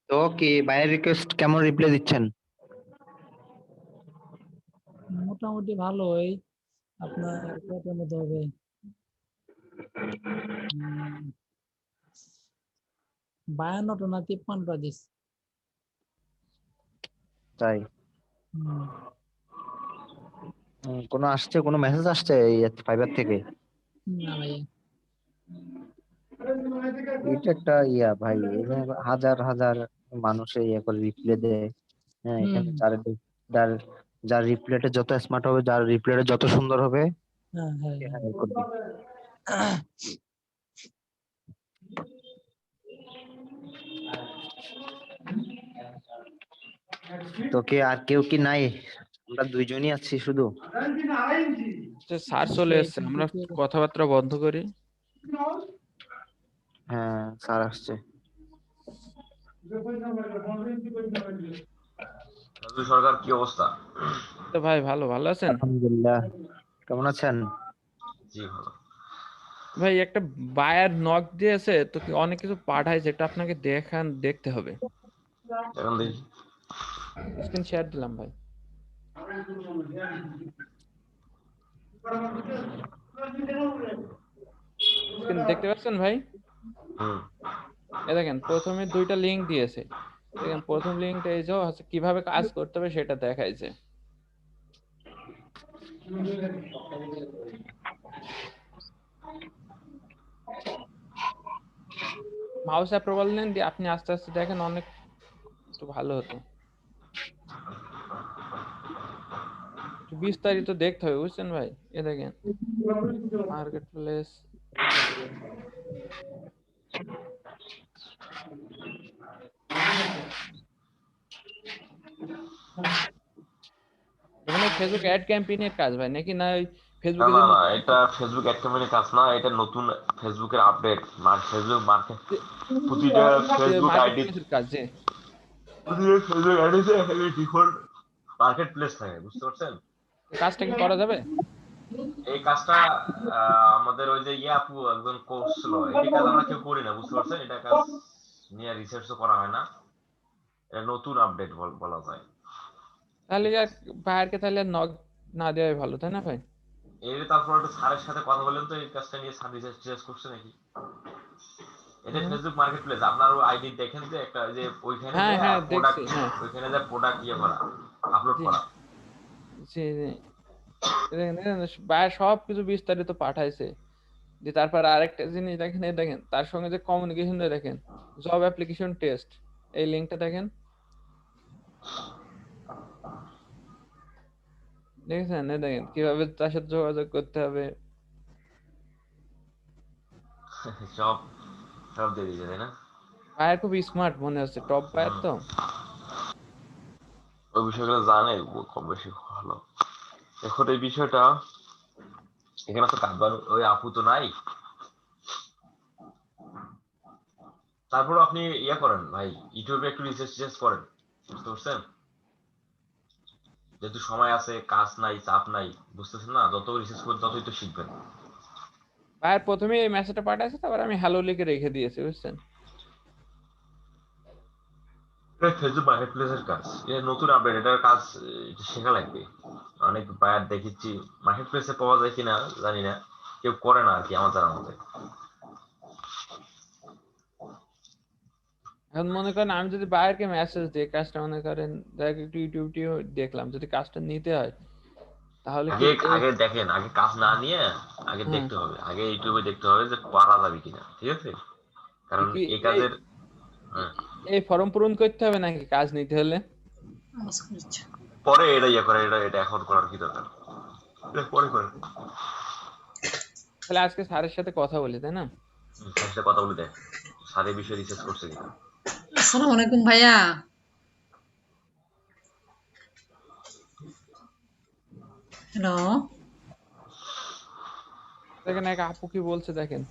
তো কি ভাইয়ের রিকোয়েস্ট কেমন রিপ্লাই দিচ্ছেন? মোটামুটি ভালোই। আপনার কয়টার মতো হবে? 52টা না 53টা দিস। তাই কোনো আসছে, কোনো মেসেজ আসছে এই ফাইবার থেকে? না ভাইয়া। এটা একটা ইয়া ভাই, এখানে হাজার হাজার মানুষে ইয়ে করে রিপ্লাই দেয়। হ্যাঁ, এখানে যার যার রিপ্লাইটা যত স্মার্ট হবে, যার রিপ্লাইটা যত সুন্দর হবে, হ্যাঁ হ্যাঁ সে হ্যাঁ। hire করবে। তো কে আর কেউ কি নাই? আমরা দুইজনই আছি শুধু। স্যার চলে এসছে, আমরা কথাবার্তা বন্ধ করি। হ্যাঁ, স্যার আসছে। রাজু সরকার, কি অবস্থা? তো ভাই ভালো আছেন? আলহামদুলিল্লাহ, কেমন আছেন? জি ভালো। ভাই একটা বায়ার নক দিয়েছে তো, অনেক কিছু পাঠাইছে, এটা আপনাকে দেখতে হবে। এখন দেখি। স্ক্রিন শেয়ার দিলাম ভাই। স্ক্রিন দেখতে পাচ্ছেন ভাই? দেখেন প্রথমে 2টা লিংক দিয়েছে। দেখেন প্রথম লিংকটা এই যে হচ্ছে কিভাবে কাজ করতে হবে সেটা দেখাইছে। মাউস অ্যাপ্রুভাল নেন দিয়ে আপনি আস্তে আস্তে দেখেন, অনেক একটু ভালো হতো। বিস্তারিত দেখতে হবে, বুঝছেন ভাই? এ দেখেন মার্কেট প্লেস, এখানে ফেসবুক অ্যাড ক্যাম্পেইনের কাজ ভাই, নাকি না ফেসবুকে না, এটা ফেসবুক অ্যাড ক্যাম্পেইনের কাজ না, এটা নতুন ফেসবুকের আপডেট। ফেসবুক মার্কেট, প্রতিটা ফেসবুক আইডি, মার্কেটপ্লেসের কাজ যে প্রতিটা ফেসবুক আইডিতে একটা ডিফল্ট মার্কেট প্লেস থাকে, বুঝতে পারছেন? কাজটা কি করা যাবে? এই কাজটা আমাদের ওই যে আপু একজন করছিল, এই কাজ আমরা কেউ করি না, বুঝতে পারছেন? এটা কাজ নিয়ে রিসার্চও করা হয় না, এটা নতুন আপডেট বলা যায়। তাহলে আর ভাইয়ারকে তাহলে নক না দেওয়াই ভালো, তাই না ভাই? এর তারপর একটু স্যারের সাথে কথা বলেন তো, এই কাজটা নিয়ে স্যার রিসার্চ করছে নাকি। এটা ফেসবুক মার্কেট প্লেস, আপনার আইডি দেখেন যে একটা, যে ওইখানে যে হ্যাঁ দেখছি, প্রোডাক্ট, হ্যাঁ ওইখানে যে প্রোডাক্ট করা, আপলোড জি করা। জি জি। ভাইয়া সব কিছু বিস্তারিত পাঠাইছে। যে তারপর আরেকটা জিনিস দেখেন, এই দেখেন তার সঙ্গে যে কমিউনিকেশন দেখেন, জব অ্যাপ্লিকেশন টেস্ট, এই লিংকটা দেখেন, দেখেছেন? এই দেখেন কিভাবে তার সাথে যোগাযোগ করতে হবে। সব সব দিয়ে দিয়েছে, তাই না? ভাইয়ার খুব স্মার্ট মনে হচ্ছে, টপ বায়ার তো। ওই বিষয়গুলো জানে কম বেশি ভালো। এখন এই বিষয়টা এখানে তো কাটবার ওই আপু তো নাই, তারপর আপনি করেন ভাই, ইউটিউবে একটু রিসার্চ করেন, বুঝতে পারছেন? যেহেতু সময় আছে, কাজ নাই, চাপ নাই, বুঝতেছেন না? যত রিসার্চ করবেন ততই তো শিখবেন। ভাইয়ার প্রথমে এই মেসেজটা পাঠাইছে, তারপর আমি হ্যালো লিখে রেখে দিয়েছি, বুঝছেন? ফেসবুক মার্কেট প্লেসের কাজ, এটা নতুন আপডেট, এটার কাজ এটা শেখা লাগবে। অনেক বায়ার দেখেছি, মার্কেট প্লেসে পাওয়া যায় কিনা জানি না, কেউ করে না আর কি আমার জানার মতে। এখন মনে করেন আমি যদি বায়ারকে মেসেজ দিই, কাজটা মনে করেন দেখ একটু ইউটিউব দেখলাম, যদি কাজটা নিতে হয় তাহলে কি আগে দেখেন, আগে কাজ না নিয়ে আগে হ্যাঁ, দেখতে হবে, আগে ইউটিউবে দেখতে হবে যে পারা যাবে কিনা, ঠিক আছে? কারণ কি এই কাজের এই ফর্ম পূরণ করতে হবে নাকি কাজ নিতে হলে? পরে এটা করে, এটা এখন করার কি দরকার, পরে করে। তাহলে আজকে স্যারের সাথে কথা বলি, তাই না? স্যারের সাথে কথা বলে দেখ স্যারের বিষয়ে রিসার্চ করছে কিনা। আসসালামু আলাইকুম ভাইয়া। হ্যালো, দেখেন এক আপু কি বলছে দেখেন।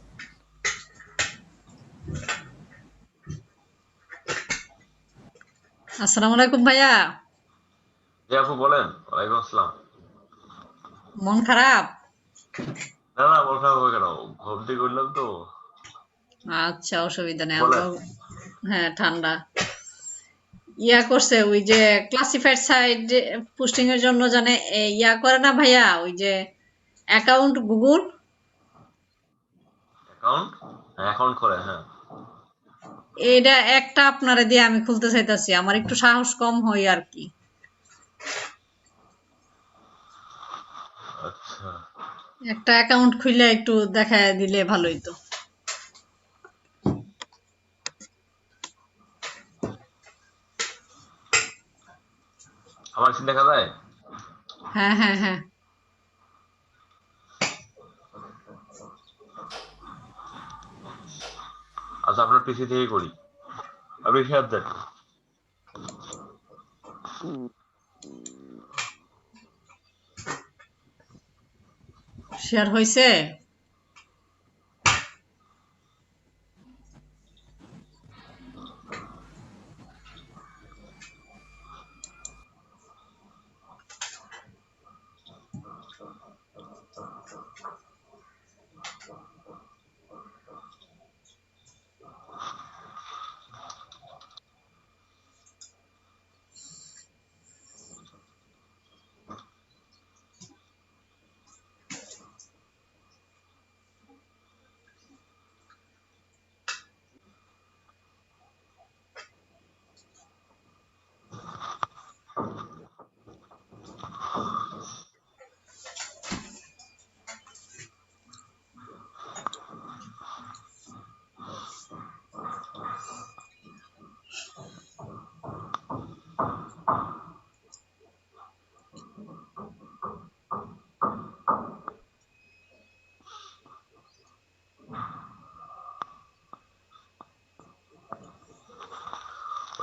আসসালামু আলাইকুম ভাইয়া। জি আপু বলেন। ওয়ালাইকুম আসসালাম। মন খারাপ? না না, বলতে হবে কেন? ঘুম থেকে উঠলাম তো। আচ্ছা, অসুবিধা নেই, বলেন। আমরাও হ্যাঁ ঠান্ডা। ইয়া করছে ওই যে ক্লাসিফাইড সাইট পোস্টিং এর জন্য জানে ইয়া করে না ভাইয়া, ওই যে অ্যাকাউন্ট গুগল, অ্যাকাউন্ট? হ্যাঁ অ্যাকাউন্ট করে, হ্যাঁ। এটা একটা আপনারে দিয়ে আমি খুলতে চাইতাছি, আমার একটু সাহস কম হয় আর কি। আচ্ছা। একটা অ্যাকাউন্ট খুলে একটু দেখায় দিলে ভালো হইতো। আমার সিন দেখা যায়? হ্যাঁ হ্যাঁ হ্যাঁ, আচ্ছা আপনার পিসি থেকে করি। আপনি শেয়ার দেন। শেয়ার হয়েছে।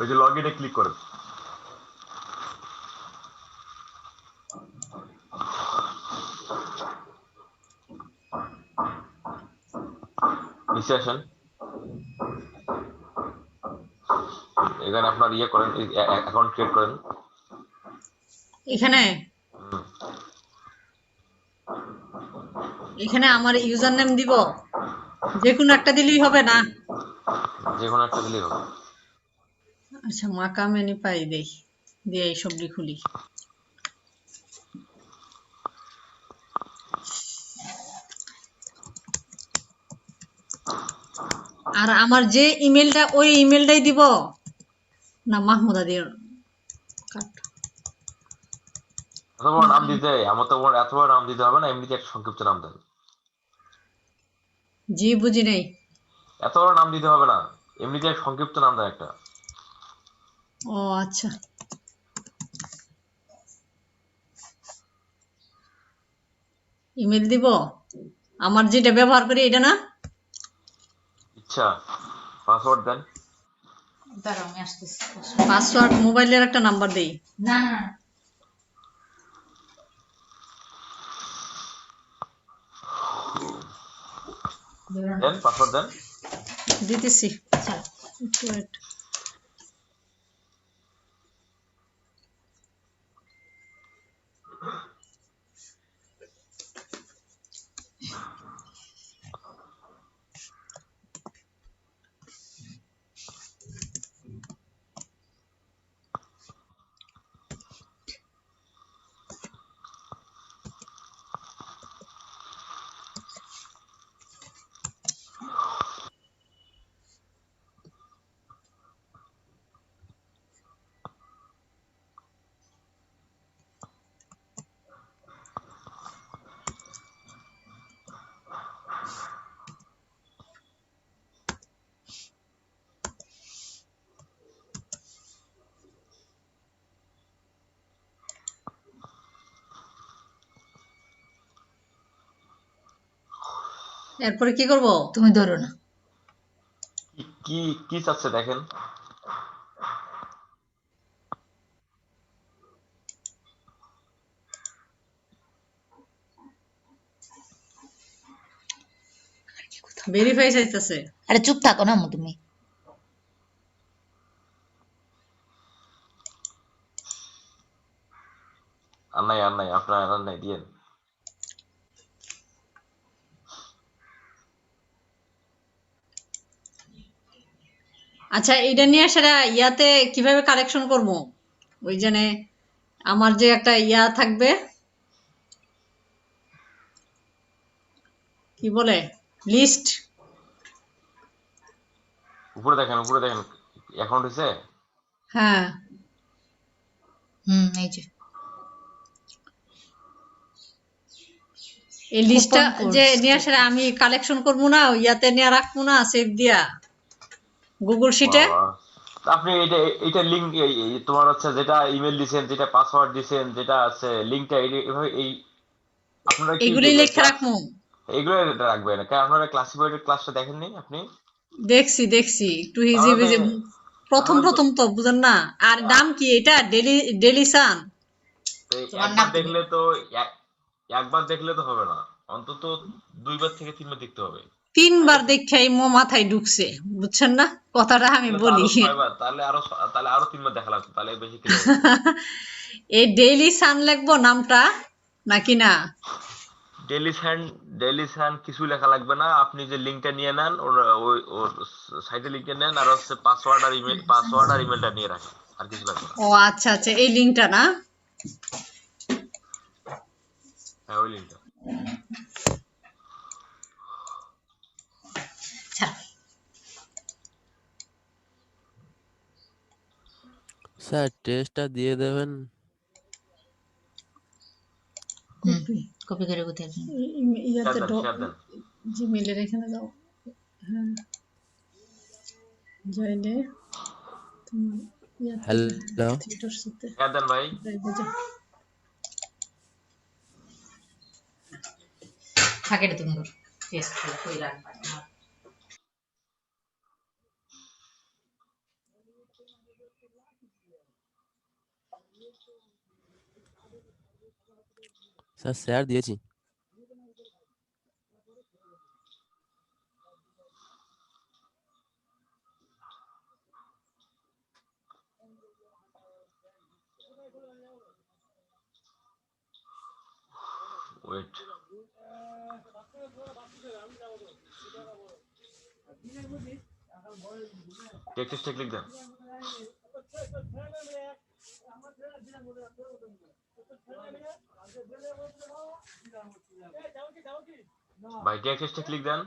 ওই যে লগ ইনে ক্লিক করেন। নিচে আসেন, এখানে আপনার ইয়ে করেন, অ্যাকাউন্ট ক্রিয়েট করেন। এখানে হুম, এখানে আমার ইউজার নেম দিব, যে কোনো একটা দিলেই হবে না? যে কোনো একটা দিলেই হবে। আচ্ছা, মাকা মেনি পাই দেই, দিয়ে এই সবজি খুলি। আর আমার যে ইমেলটা, ওই ইমেলটাই দিব না মাহমুদা দিয়ে কাট? এত বড় নাম দিতে, আমার তো এত বড় নাম দিতে হবে না, এমনিতে একটা সংক্ষিপ্ত নাম দেন। জি বুঝি নাই। এত বড় নাম দিতে হবে না, এমনিতে একটা সংক্ষিপ্ত নাম দেন একটা। ও আচ্ছা, ইমেল দিব আমার যেটা ব্যবহার করি এটা না? ইচ্ছা পাসওয়ার্ড দেন। দাঁড়াও আমি আসতেছি। পাসওয়ার্ড মোবাইলের একটা নাম্বার দেই। না না, দেন পাসওয়ার্ড দেন। দিতেছি। আচ্ছা একটু wait। এরপরে কি করব? তুমি ধরো না। কি কি চাচ্ছে দেখেন। ভেরিফাই চাইতেছে। আরে চুপ থাকো না আম্মু তুমি। আর নাই আপনার আর নাই দিয়েন। আচ্ছা, এটা নিয়ে সেটা ইয়াতে কিভাবে কালেকশন করবো? ওই জন্য আমার যে একটা ইয়া থাকবে, কি বলে, লিস্ট। উপরে দেখেন অ্যাকাউন্ট হয়েছে। হ্যাঁ, এই যে এই লিস্টটা Coupon যে codes, নিয়ে সেটা আমি কালেকশন করবো না, ইয়াতে নিয়ে রাখবো না, সেভ দিয়া গুগল শিটে। বাবা, তা আপনি এটা লিংক তোমার হচ্ছে যেটা ইমেল দিছেন, যেটা পাসওয়ার্ড দিছেন, যেটা আছে লিংকটা এভাবে এই আপনারা কি এইগুলি লিখে ক্লাস রাখবো। এগুলো রাখবেন, কারণ আপনারা ক্লাসিফাইড ক্লাসটা দেখেননি আপনি। দেখছি একটু হিজি তাহলে বিজি, প্রথম তাহলে তো প্রথম তো বুঝেন না। আর নাম কি এটা? ডেলি সান। তোমার নাম তুমি একবার দেখলে তো হবে না, অন্তত 2বার থেকে 3বার দেখতে হবে। 3বার দেখাই মো মাথায় ঢুকছে, বুঝছেন না কথাটা আমি তাহলে তো বলি। আরো 6বার, তাহলে আরো 3বার দেখা লাগবে, তাহলে বেশি ক্লিয়ার হতো। এই ডেইলি সান লিখবো নামটা নাকি না? ডেলি সান কিছু লেখা লাগবে না, আপনি যে লিংকটা নিয়ে নেন ওর সাইটে লিখে নেন, আর হচ্ছে পাসওয়ার্ড আর ইমেলটা নিয়ে রাখেন, আর কিছু লাগবে না। ও আচ্ছা আচ্ছা, এই লিঙ্কটা না? হ্যাঁ, ওই লিংকটা। ছাড়। স্যার টেস্টটা দিয়ে দেবেন। কপি করে কোথায় ইয়াতে শেয়ার দেন। জিমেইলের এখানে দাও। হ্যাঁ, যাইলে তোমার ইয়াতে হ্যালো থিয়েটার সাথে শেয়ার দেন ভাই। যাইবে যা। থাকে রে তুমি টেস্ট করে কই রাখবা স্যার শেয়ার দিয়েছি। ওয়েট, টেক্সট লিখ দেন। ভাই টেক্সট লিখ দেন।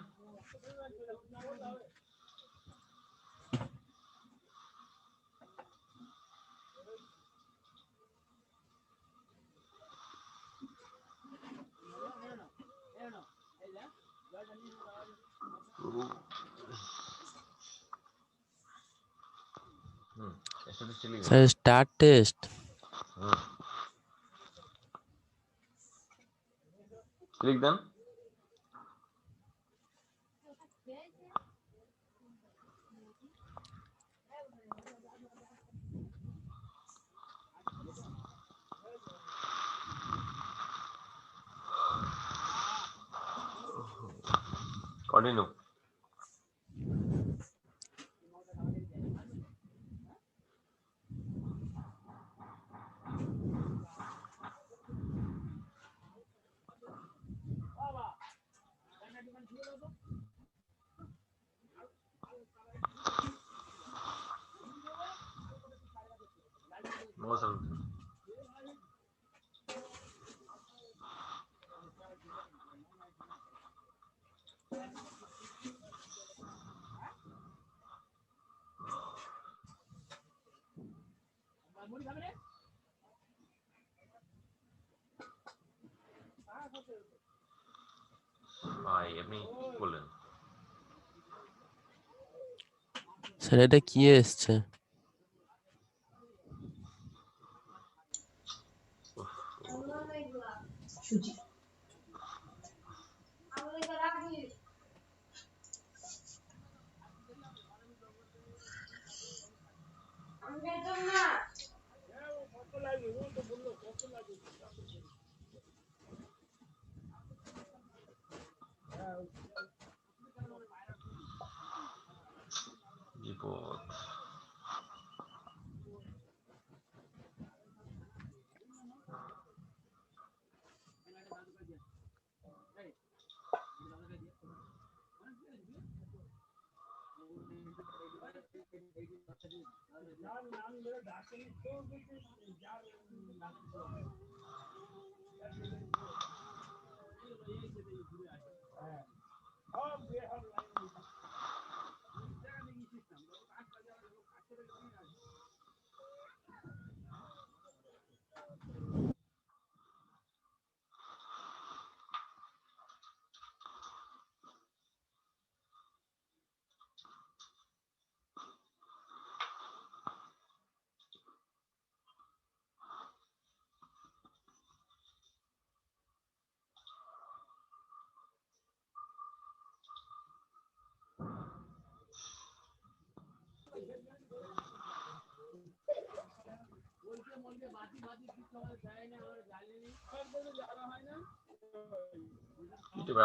Sir start test. ক্লিক দেন। কন্টিনিউ। No sir. ভাই আপনি কি বললেন? স্যার এটা কি এসছে? সুজি বিপদ।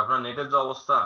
আপনার নেটের যে অবস্থা,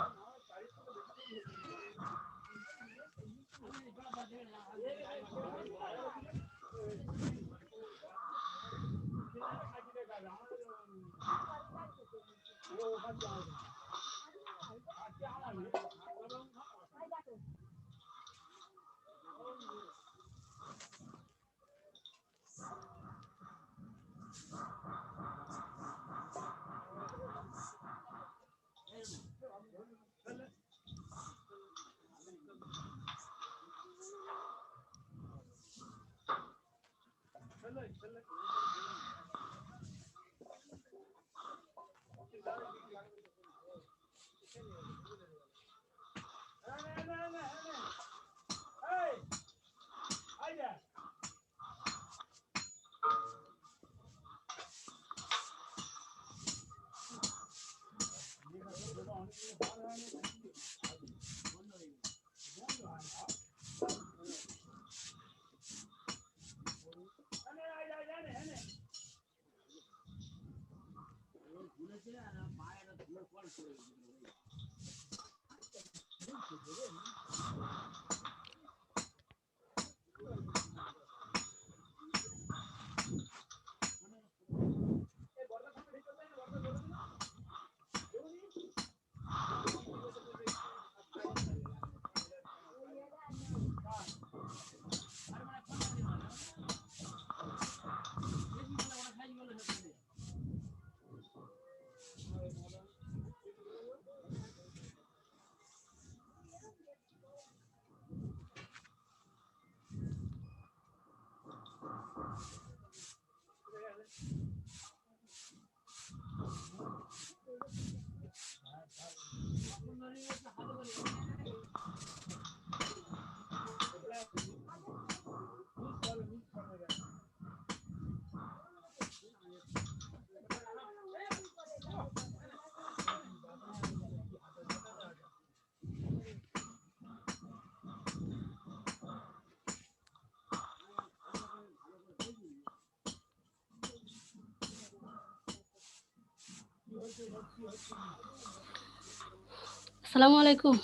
আসসালামু আলাইকুম।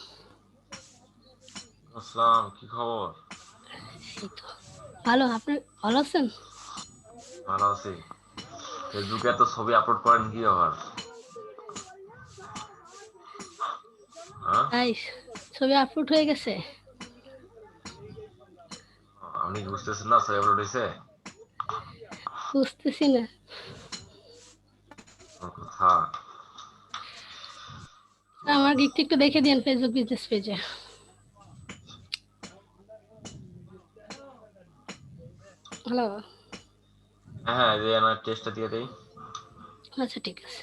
আসসালাম, কি খবর? এই তো ভালো, আপনি ভালো আছেন? ভালো আছি। ফেসবুকে এত ছবি আপলোড করেন কি আবার? হ্যাঁ, তাই ছবি আপলোড হয়ে গেছে? আপনি কি বুঝতেছেন না ছবি আপলোড হয়েছে? বুঝতেছি না। কথা আমার গিকটা একটু দেখে দিন ফেসবুক বিজনেস পেজে। হ্যালো। হ্যাঁ হ্যাঁ, যে আমার টেস্টটা দিয়ে দেই। আচ্ছা ঠিক আছে।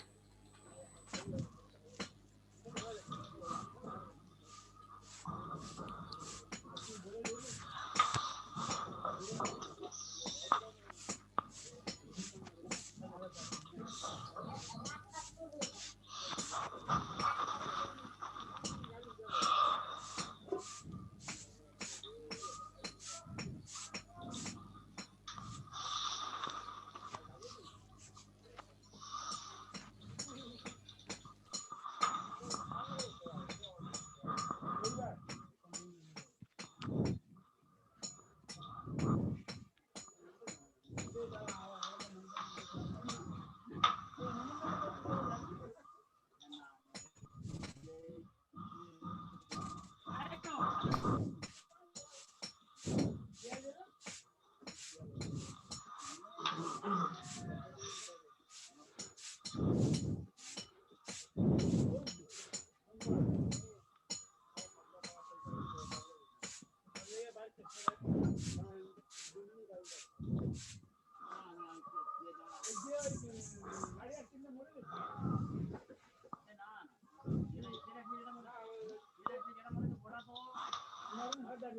হ্যালো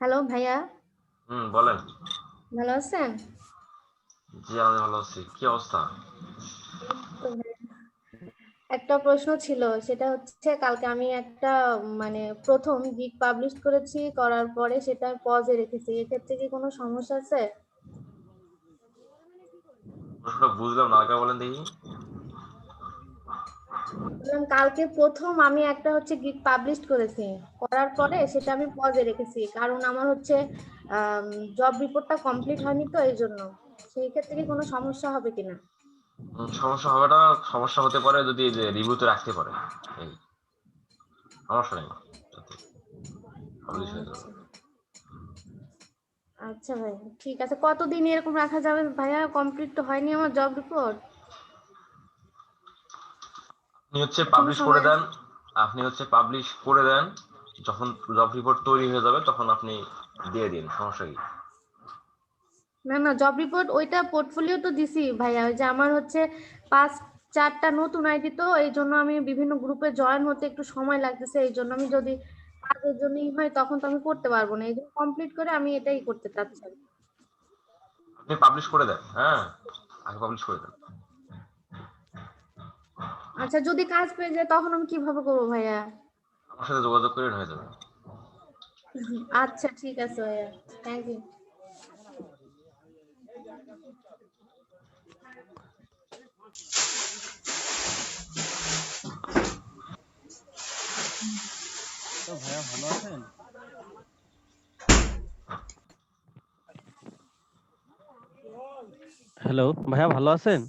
হ্যালো ভাইয়া, বলেন। ভালো আছেন? জি আমি ভালো আছি, কি অবস্থা? তো ভাইয়া, একটা প্রশ্ন ছিল, সেটা হচ্ছে কালকে আমি একটা মানে প্রথম গিগ পাবলিশ করেছি, করার পরে সেটা পজে রেখেছি, এক্ষেত্রে কি কোনো সমস্যা আছে? প্রশ্নটা বুঝলাম না, আগে বলেন দেখি। বললাম কালকে প্রথম আমি একটা হচ্ছে গিগ পাবলিশ করেছি, করার পরে সেটা আমি পজে রেখেছি, কারণ আমার হচ্ছে জব রিপোর্টটা কমপ্লিট হয়নি, তো এই জন্য। সেই ক্ষেত্রে কি কোনো সমস্যা হবে কিনা? সমস্যা হবে না, সমস্যা হতে পারে যদি রিভিউতে রাখতে পারে, এই সমস্যা নেই, পাবলিশ হয়ে যাবে। আচ্ছা আচ্ছা ভাই, ঠিক আছে। কতদিন এরকম রাখা যাবে ভাইয়া? কমপ্লিট তো হয়নি আমার জব রিপোর্ট। আপনি হচ্ছে কোনো পাবলিশ করে সময় দেন, আপনি হচ্ছে পাবলিশ করে দেন, যখন জব রিপোর্ট তৈরি হয়ে যাবে তখন আপনি দিয়ে দিন, সমস্যা কি? না না, জব রিপোর্ট ওইটা পোর্টফোলিও তো দিছি ভাইয়া, ওই যে আমার হচ্ছে 5-4টা নতুন আইডি, তো এই জন্য আমি বিভিন্ন গ্রুপে জয়েন হতে একটু সময় লাগতেছে, এই জন্য আমি যদি কাজের জন্যই হয় তখন তো আমি করতে পারবো না, এই জন্য কমপ্লিট করে আমি এটাই করতে চাচ্ছি। আপনি পাবলিশ করে দেন, হ্যাঁ আগে পাবলিশ করে দেন। আচ্ছা, যদি কাজ পেয়ে যায় তখন আমি কিভাবে করবো ভাইয়া? আমার সাথে যোগাযোগ করে হয়ে যাবে। আচ্ছা ঠিক আছে ভাইয়া, থ্যাংক ইউ। ভাইয়া ভালো আছেন? হ্যালো ভাইয়া, ভালো আছেন?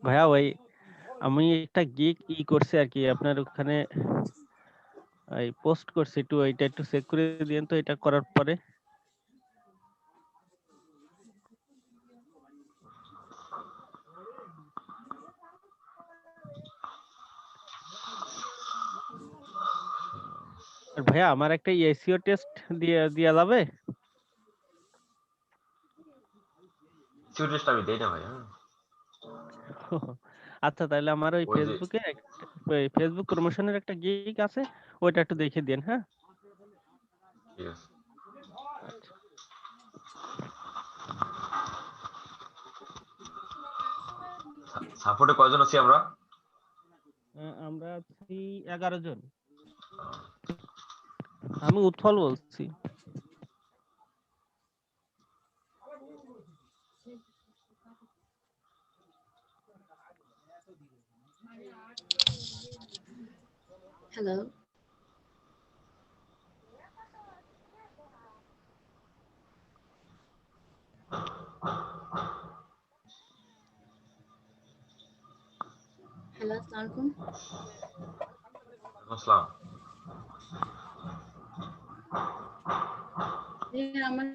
ভাইয়া ওই আমি একটা গিগ করছি আর কি, আপনার ওখানে এই পোস্ট করছি, একটু এটা একটু চেক করে দিন তো, এটা করার পরে। আর ভাইয়া আমার একটা এসইও টেস্ট দেয়া যাবে? এসইও টেস্ট আমি দেই না ভাই। আচ্ছা তাহলে আমার ওই ওই যে ফেসবুকে ফেসবুক প্রমোশনের একটা গিগ আছে, ওইটা একটু দেখে দিন। হ্যাঁ ঠিক আছে। আচ্ছা। সাপোর্টে কয়জন আছি আমরা? আমরা আছি 11 জন। আমি উৎফল বলছি। হ্যালো, হ্যালো, আসসালামু আলাইকুম। আসসালাম। আমার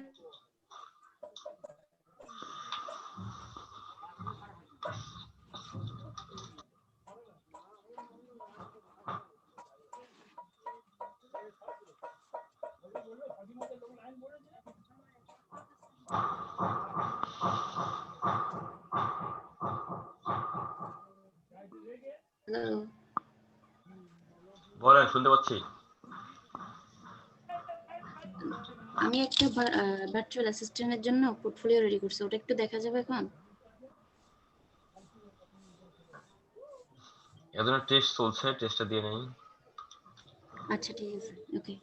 হ্যালো, বলেন, শুনতে পাচ্ছি। আমি একটা ভার্চুয়াল অ্যাসিস্ট্যান্টের জন্য পোর্টফোলিও রেডি করছি, ওটা একটু দেখা যাবে এখন? এজন্য টেস্ট চলছে, টেস্টটা দিয়ে নেই। আচ্ছা ঠিক আছে, ওকে।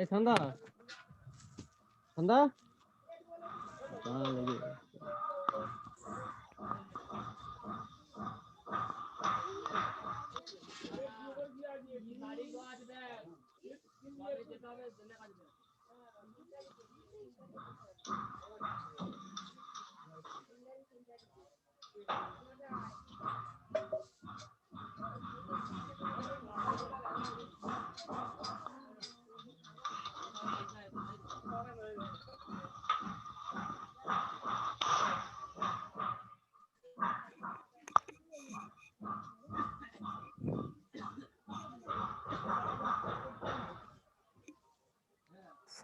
এই সন্ধ্যা সন্ধ্যা লেগে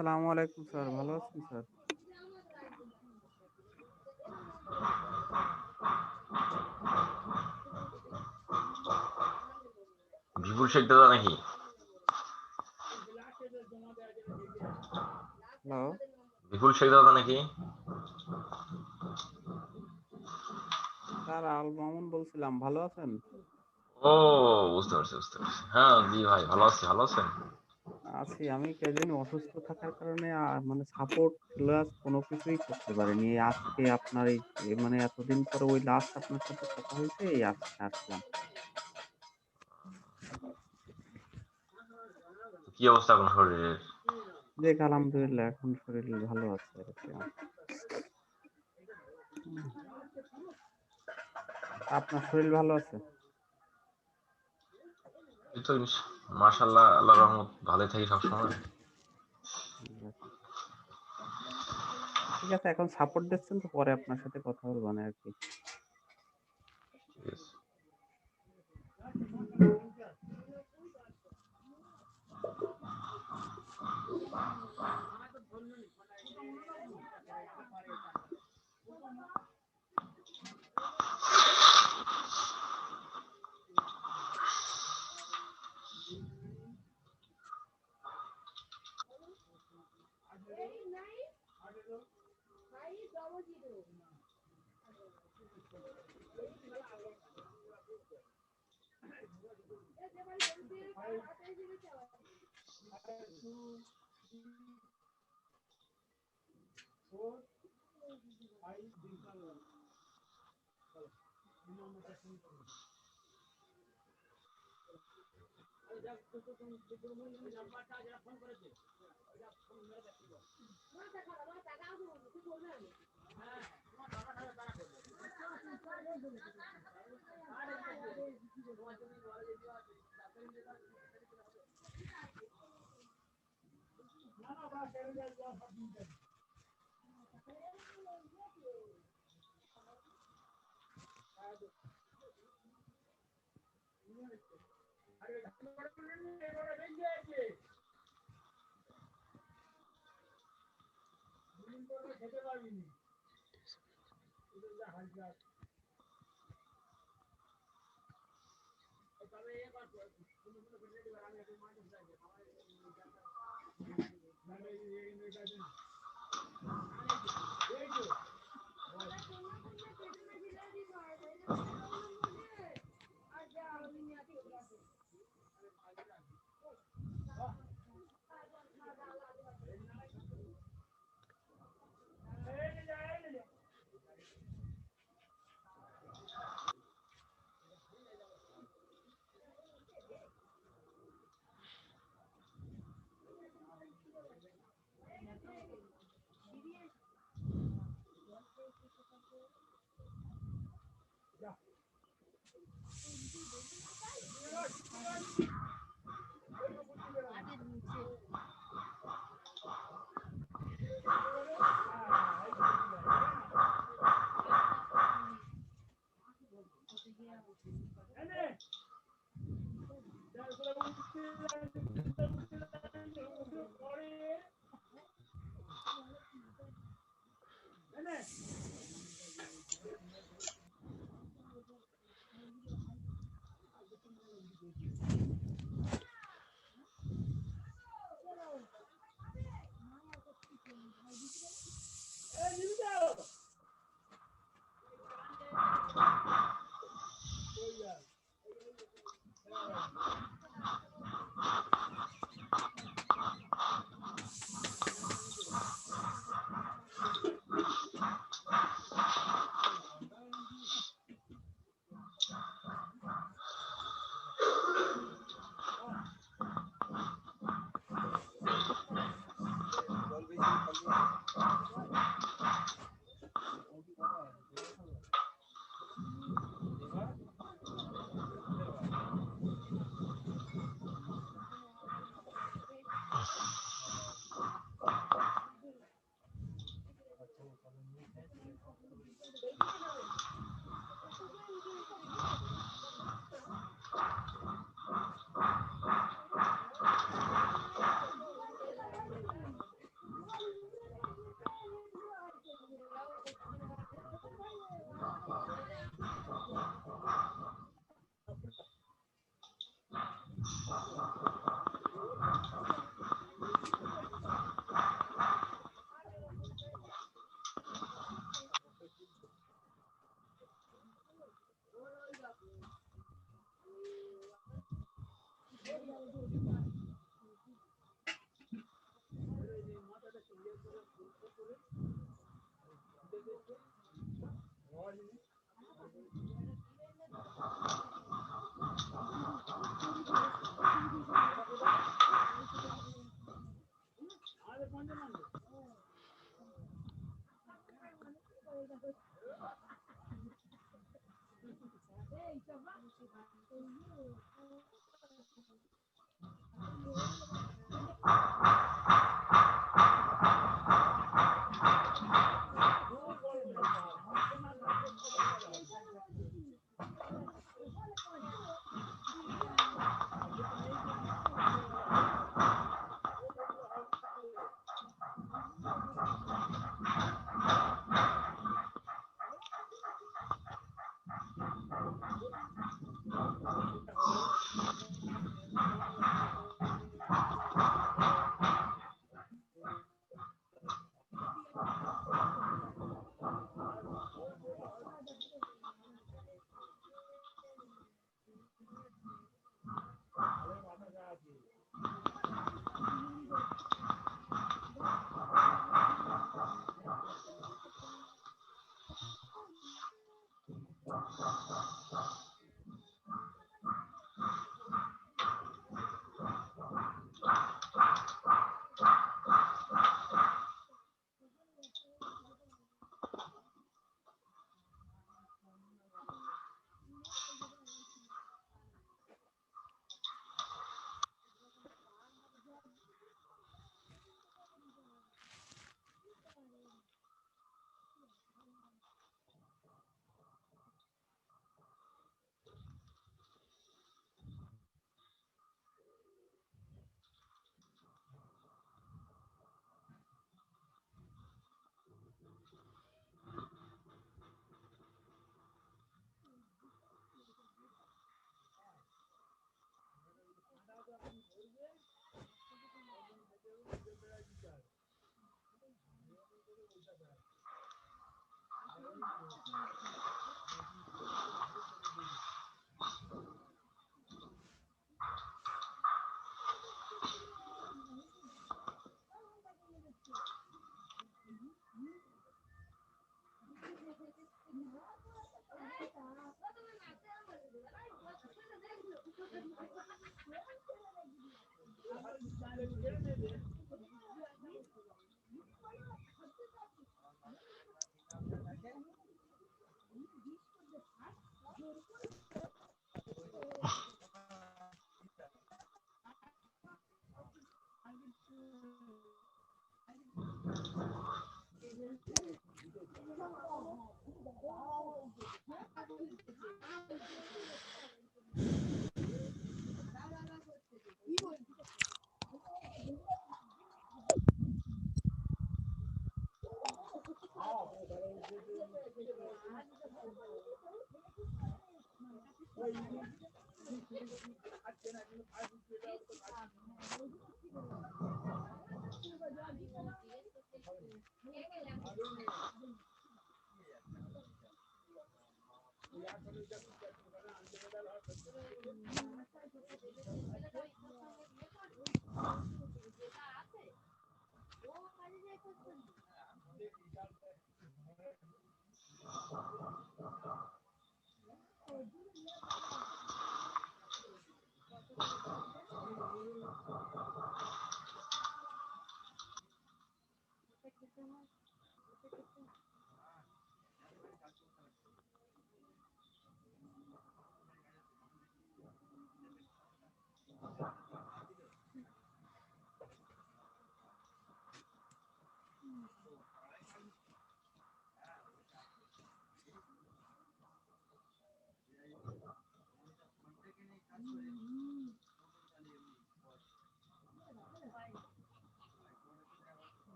আসসালামু আলাইকুম স্যার, ভালো আছেন স্যার? বিপুল শেখ দাদা নাকি? হ্যালো, বিপুল শেখ দাদা নাকি? স্যার আল মামুন বলছিলাম, ভালো আছেন? ও বুঝতে পারছি বুঝতে পারছি। হ্যাঁ জি ভাই ভালো আছি, ভালো আছেন? আছি। আমি কিছুদিন অসুস্থ থাকার কারণে মানে সাপোর্ট ক্লাস কোনো কিছুই করতে পারিনি। এই আজকে আপনার এই মানে এতদিন পরে ওই লাস্ট আপনার সাথে কথা হয়েছে, এই আজকে আসলাম। কি অবস্থা আপনার শরীরের? দেখ আলহামদুলিল্লাহ এখন শরীর ভালো আছে আর কি। আপনার শরীর ভালো আছে? এই তো মাশাআল্লাহ, আল্লাহর রহমত, ভালোই থাকি সবসময়। ঠিক আছে, এখন সাপোর্ট দিচ্ছেন তো, পরে আপনার সাথে কথা বলবো না আর কি। ঠিক আছে।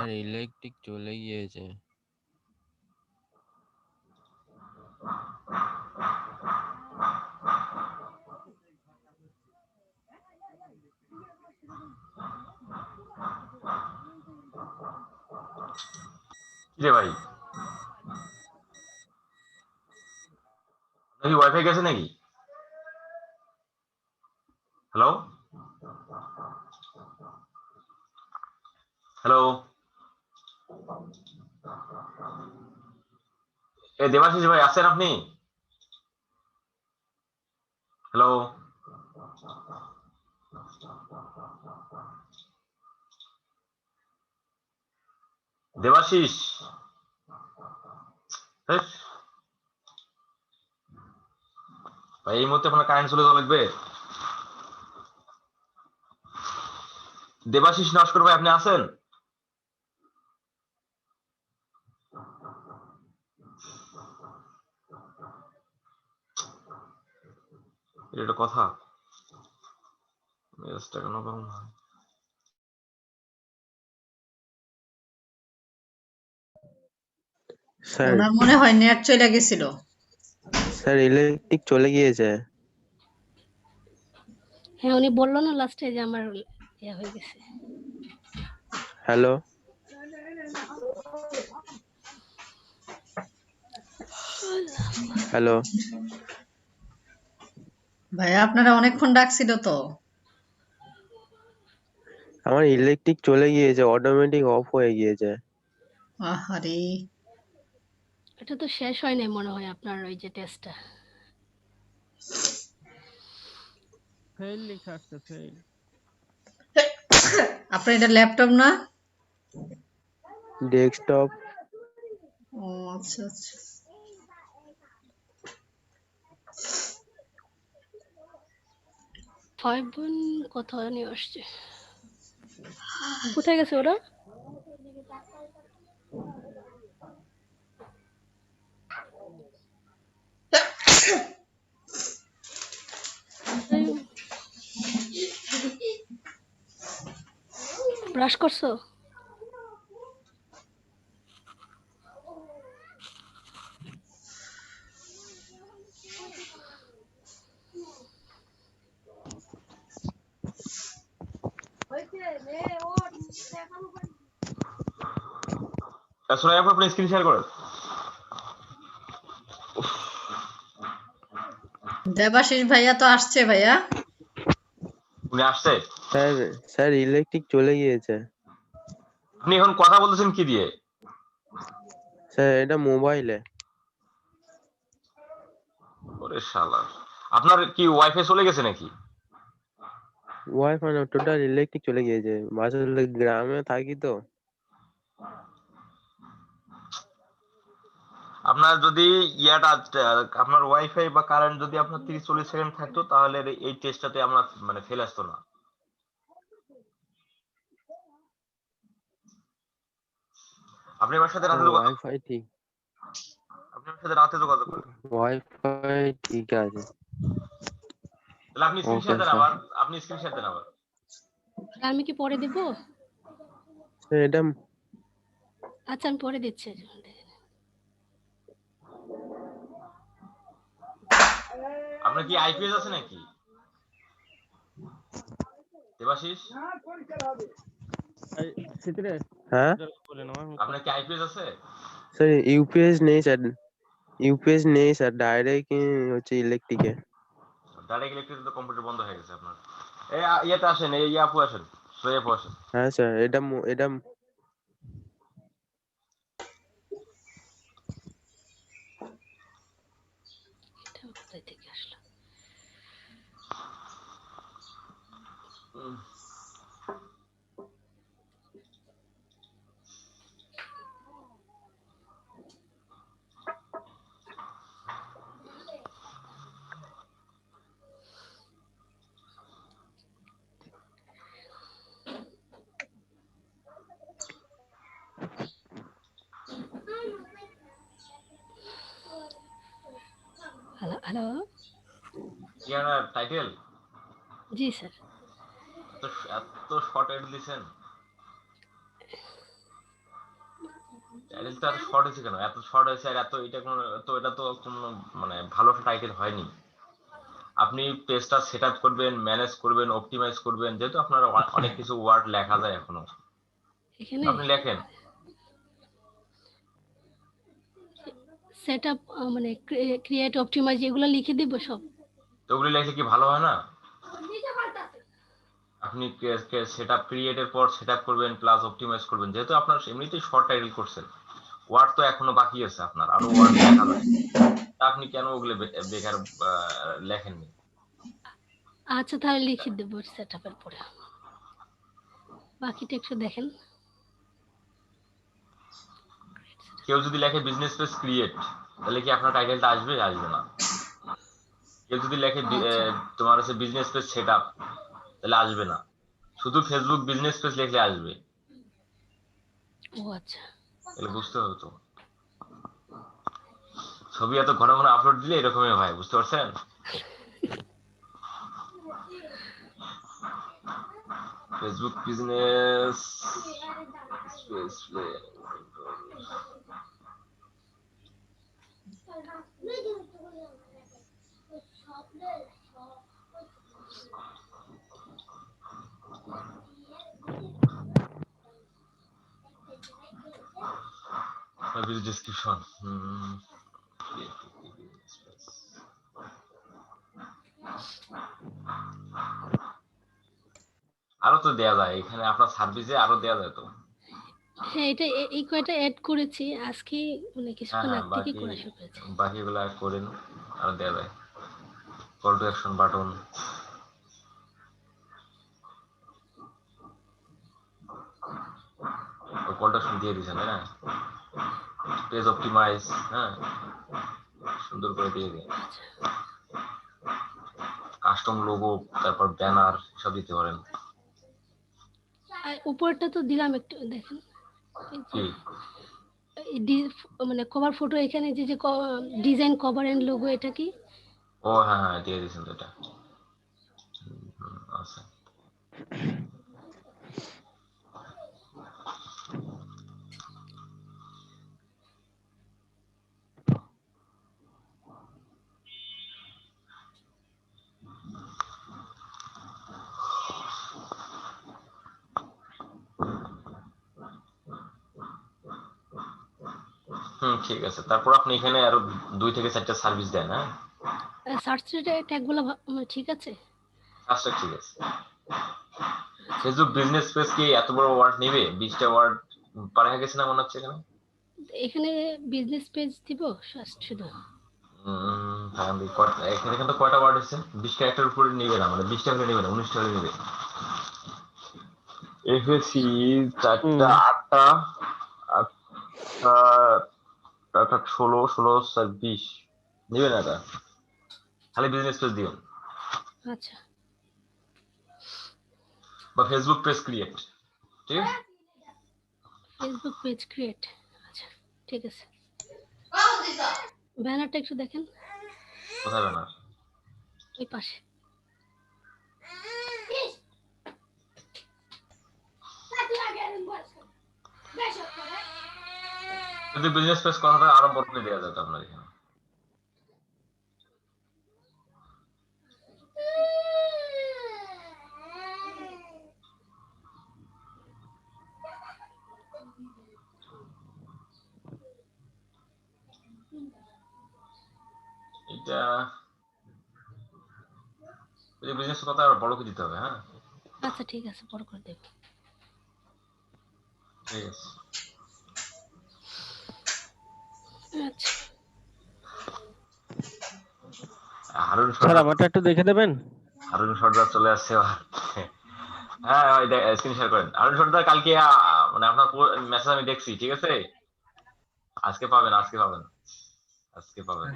স্যার ইলেকট্রিক চলে গিয়েছে। রে ভাই নাকি ওয়াইফাই গেছে নাকি? হ্যালো হ্যালো, এ দেবাশিস ভাই আছেন আপনি? হ্যালো, দেবাশিস, হেস, ভাই এই মুহূর্তে আপনার কারেন্ট চলে যাওয়া লাগবে। দেবাশিস নস্কর ভাই আপনি আছেন? এটা কথা, মেজাজটা কেন কেমন হয়? স্যার ওনার মনে হয় নেট চলে গেছিল। স্যার ইলেকট্রিক চলে গিয়েছে। হ্যাঁ উনি বললো না লাস্টে যে আমার ইয়ে হয়ে গেছে। হ্যালো হ্যালো ভাইয়া আপনারা অনেকক্ষণ ডাকছিল তো। আমার ইলেকট্রিক চলে গিয়েছে, অটোমেটিক অফ হয়ে গিয়েছে। আহারে, এটা তো শেষ হয় নাই মনে হয় আপনার ওই যে টেস্টটা। ফেল লেখা আসছে, ফেল। আপনার এটা ল্যাপটপ না? ডেস্কটপ। ও আচ্ছা আচ্ছা। ফাইভ বোন কোথায় নিয়ে আসছে, কোথায় গেছে ওরা? ব্রাশ করছো? সোনাই আপু আপনি স্ক্রিন শেয়ার করেন। দেবাশিস ভাইয়া তো আসছে ভাইয়া। উনি আসছে? স্যার স্যার ইলেকট্রিক চলে গিয়েছে। আপনি এখন কথা বলতেছেন কি দিয়ে? স্যার এটা মোবাইলে। ওরে শালা, আপনার কি ওয়াইফাই চলে গেছে নাকি? ওয়াইফাই না, টোটাল ইলেকট্রিক চলে গিয়েছে। আসলে গ্রামে থাকি তো। আপনার যদি ইয়াটা আপনার ওয়াইফাই বা কারেন্ট যদি আপনার 30-40 সেকেন্ড থাকতো তাহলে এই টেস্টটাতে আমরা মানে ফেল আসতো না। আপনি আমার সাথে রাতে যোগাযোগ, ওয়াইফাই ঠিক, আপনি আমার সাথে রাতে যোগাযোগ করেন। ওয়াইফাই ঠিক আছে। তাহলে আপনি স্ক্রিন ওকে শেয়ার দেন স্যার। আবার, আপনি স্ক্রিন শেয়ার দেন আবার। আমি কি পরে দিব? স্যার এটা আচ্ছা আমি পরে দিচ্ছি। আপনার কি আইপিএস আছে নাকি দেবাশিস? হ্যাঁ আপনার কি আইপিএস আছে? স্যার ইউপিএস নেই স্যার, ইউপিএস নেই স্যার, ডাইরেক্ট হচ্ছে ইলেকট্রিকে। ডাইরেক্ট ইলেকট্রিক তো কম্পিউটার বন্ধ হয়ে গেছে আপনার। এই ইয়েতে আসেন, এই আপু আসেন, সোয়ে আপু আসেন। হ্যাঁ স্যার এটা এটা কোথায় থেকে আসলো? হ্যালো হ্যালো, ইয়ার টাইটেল জি স্যার। এত শর্ট এড দিছেন। টাইটেল তো এত শর্ট হয়েছে কেন? এত শর্ট হয়েছে আর এত এটা কোনো এটা তো কোনো মানে ভালো টাইটেল হয়নি। আপনি পেজটা সেট আপ করবেন, ম্যানেজ করবেন, অপটিমাইজ করবেন, যেহেতু আপনার অনেক কিছু ওয়ার্ড লেখা যায় এখনো, এখানে আপনি লেখেন। সেট আপ মানে ক্রিয়েট অপটিমাইজ এগুলো লিখে দিব সব। তো ওগুলো লেখলে কি ভালো হয় না? আপনি সেট আপ ক্রিয়েটের পর সেট আপ করবেন প্লাস অপটিমাইজ করবেন, যেহেতু আপনার এমনিতেই শর্ট টাইটেল করছেন, ওয়ার্ড তো এখনো বাকি আছে, আপনার আরো ওয়ার্ড লেখা যায়, তা আপনি কেন ওগুলো বেকার লেখেননি? আচ্ছা তাহলে লিখে দেব সেট আপের পরে, বাকিটা একটু দেখেন। কেউ যদি লেখে বিজনেস পেজ ক্রিয়েট, তাহলে কি আপনার টাইটেলটা আসবে? আসবে না। কেউ যদি লেখে তোমার হচ্ছে বিজনেস পেজ সেট আপ, তাহলে আসবে না। শুধু ফেসবুক বিজনেস পেজ লিখলে আসবে। ও আচ্ছা, তাহলে বুঝতে হবে তো, ছবি এত ঘন ঘন আপলোড দিলে এরকমই হয়, বুঝতে পারছেন? ফেসবুক বিজনেস ডিসক্রিপশন আরো তো দেয়া যায়, এখানে আপনার সার্ভিসে আরো দেয়া যায় তো। হ্যাঁ এটা এই কয়টা অ্যাড করেছি আজকে, মানে কিছুক্ষণ আগে থেকে করা শুরু করেছি। বাকিগুলো করেন, আরো দেয়া যায়। Call to action button, call to action দিয়ে দিয়েছেন না? পেজ অপটিমাইজ, হ্যাঁ সুন্দর করে দিয়ে দিন। কাস্টম লোগো, তারপর ব্যানার সব দিতে পারেন। আর উপরটা তো দিলাম, একটু দেখেন মানে কভার ফটো, এখানে যে ডিজাইন কভার এন্ড লোগো, এটা কি? ও হ্যাঁ হ্যাঁ দিয়ে দিয়েছেন তো এটা। আচ্ছা ঠিক আছে। তারপর আপনি এখানে আরো 2 থেকে 4টা সার্ভিস দেন। হ্যাঁ সার্চ ট্যাগগুলো ঠিক আছে? আচ্ছা ঠিক আছে। ফেসবুক বিজনেস পেজ কি এত বড় ওয়ার্ড নেবে? 20টা ওয়ার্ড পার হয়ে গেছে না মনে হচ্ছে এখানে। এখানে বিজনেস পেজ দিব শুধু। এখানে তো কয়টা ওয়ার্ড আছে? 20 ক্যারেক্টার উপরে নেবে না, মানে 20টা হলে নেবে না, 19টা হলে নেবে। এফএসি 4টা 8টা 16 16 20 নেবে না, এটা খালি বিজনেস পেজ দিবেন। আচ্ছা, বা ফেসবুক পেজ ক্রিয়েট, ঠিক আছে? ফেসবুক পেজ ক্রিয়েট, আচ্ছা ঠিক আছে। ব্যানারটা একটু দেখেন। কোথায় ব্যানার? ওই পাশে। যদি বিজনেস পেজ কথাটা আরো বড় করে দেওয়া যেত আপনার এখানে। এটা বিজনেস কথা আরো বড় করে দিতে হবে। হ্যাঁ আচ্ছা ঠিক আছে, বড় করে দেব। ঠিক আছে। আচ্ছা হারুন স্যার আমারটা একটু দেখে দেবেন। হারুন সর্দার চলে আসছে। হ্যাঁ স্ক্রিন শেয়ার করেন। হারুন সর্দার কালকে মানে আপনার মেসেজ আমি দেখছি, ঠিক আছে? আজকে পাবেন, আজকে পাবেন, আজকে পাবেন।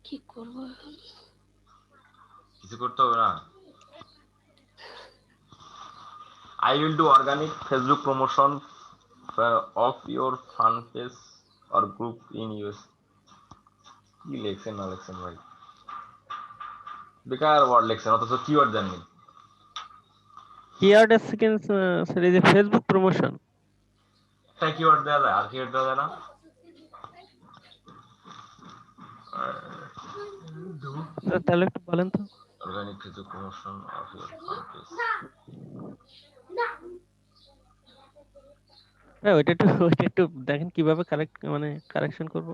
কি করব, কিছু করতে হবে না। I will do organic Facebook promotion of your fan page or group in US. কি লেখছেন না লেখছেন ভাই, বেকার ওয়ার্ড লেখছেন, অথচ কিওয়ার্ড দেননি। কিওয়ার্ড সিকোয়েন্স স্যার, এই যে ফেসবুক প্রমোশন, একটা কিওয়ার্ড দেওয়া যায়, আর কিওয়ার্ড দেওয়া যায় না? স্যার তাহলে একটু বলেন তো। Organic Facebook promotion of your fun page. হ্যাঁ, ওইটা একটু দেখেন কিভাবে কারেকশন করব।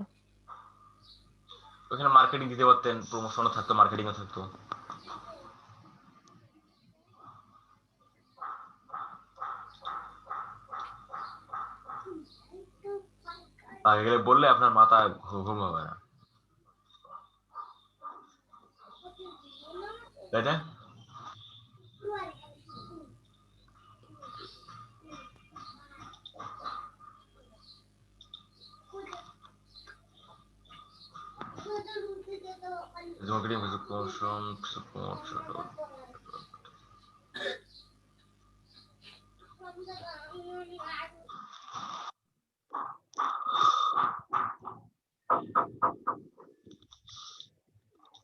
ওখানে মার্কেটিং দিতে পারতেন, প্রমোশনও থাকতো, মার্কেটিংও থাকতো। আগে গেলে বললে আপনার মাথা ঘুম হবে না, তাই না? মার্কেটিং ফেসবুক প্রমোশন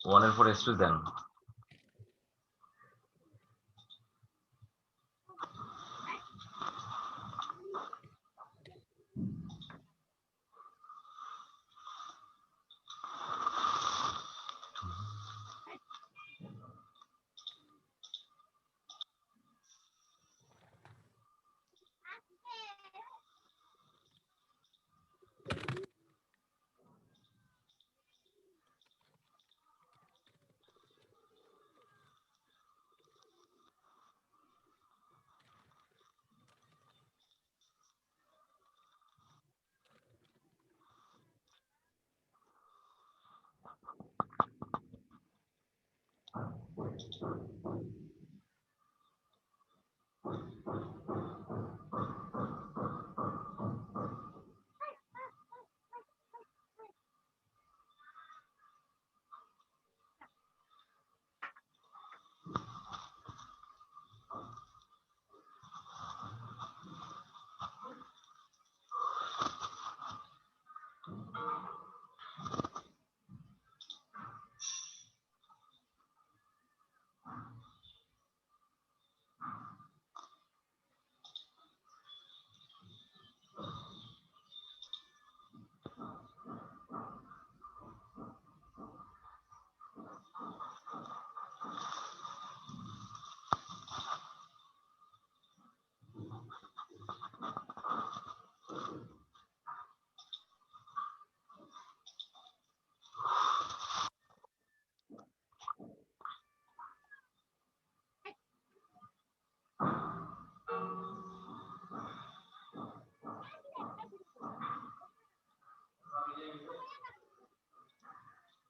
ওয়ানের পর স্পেস দেন।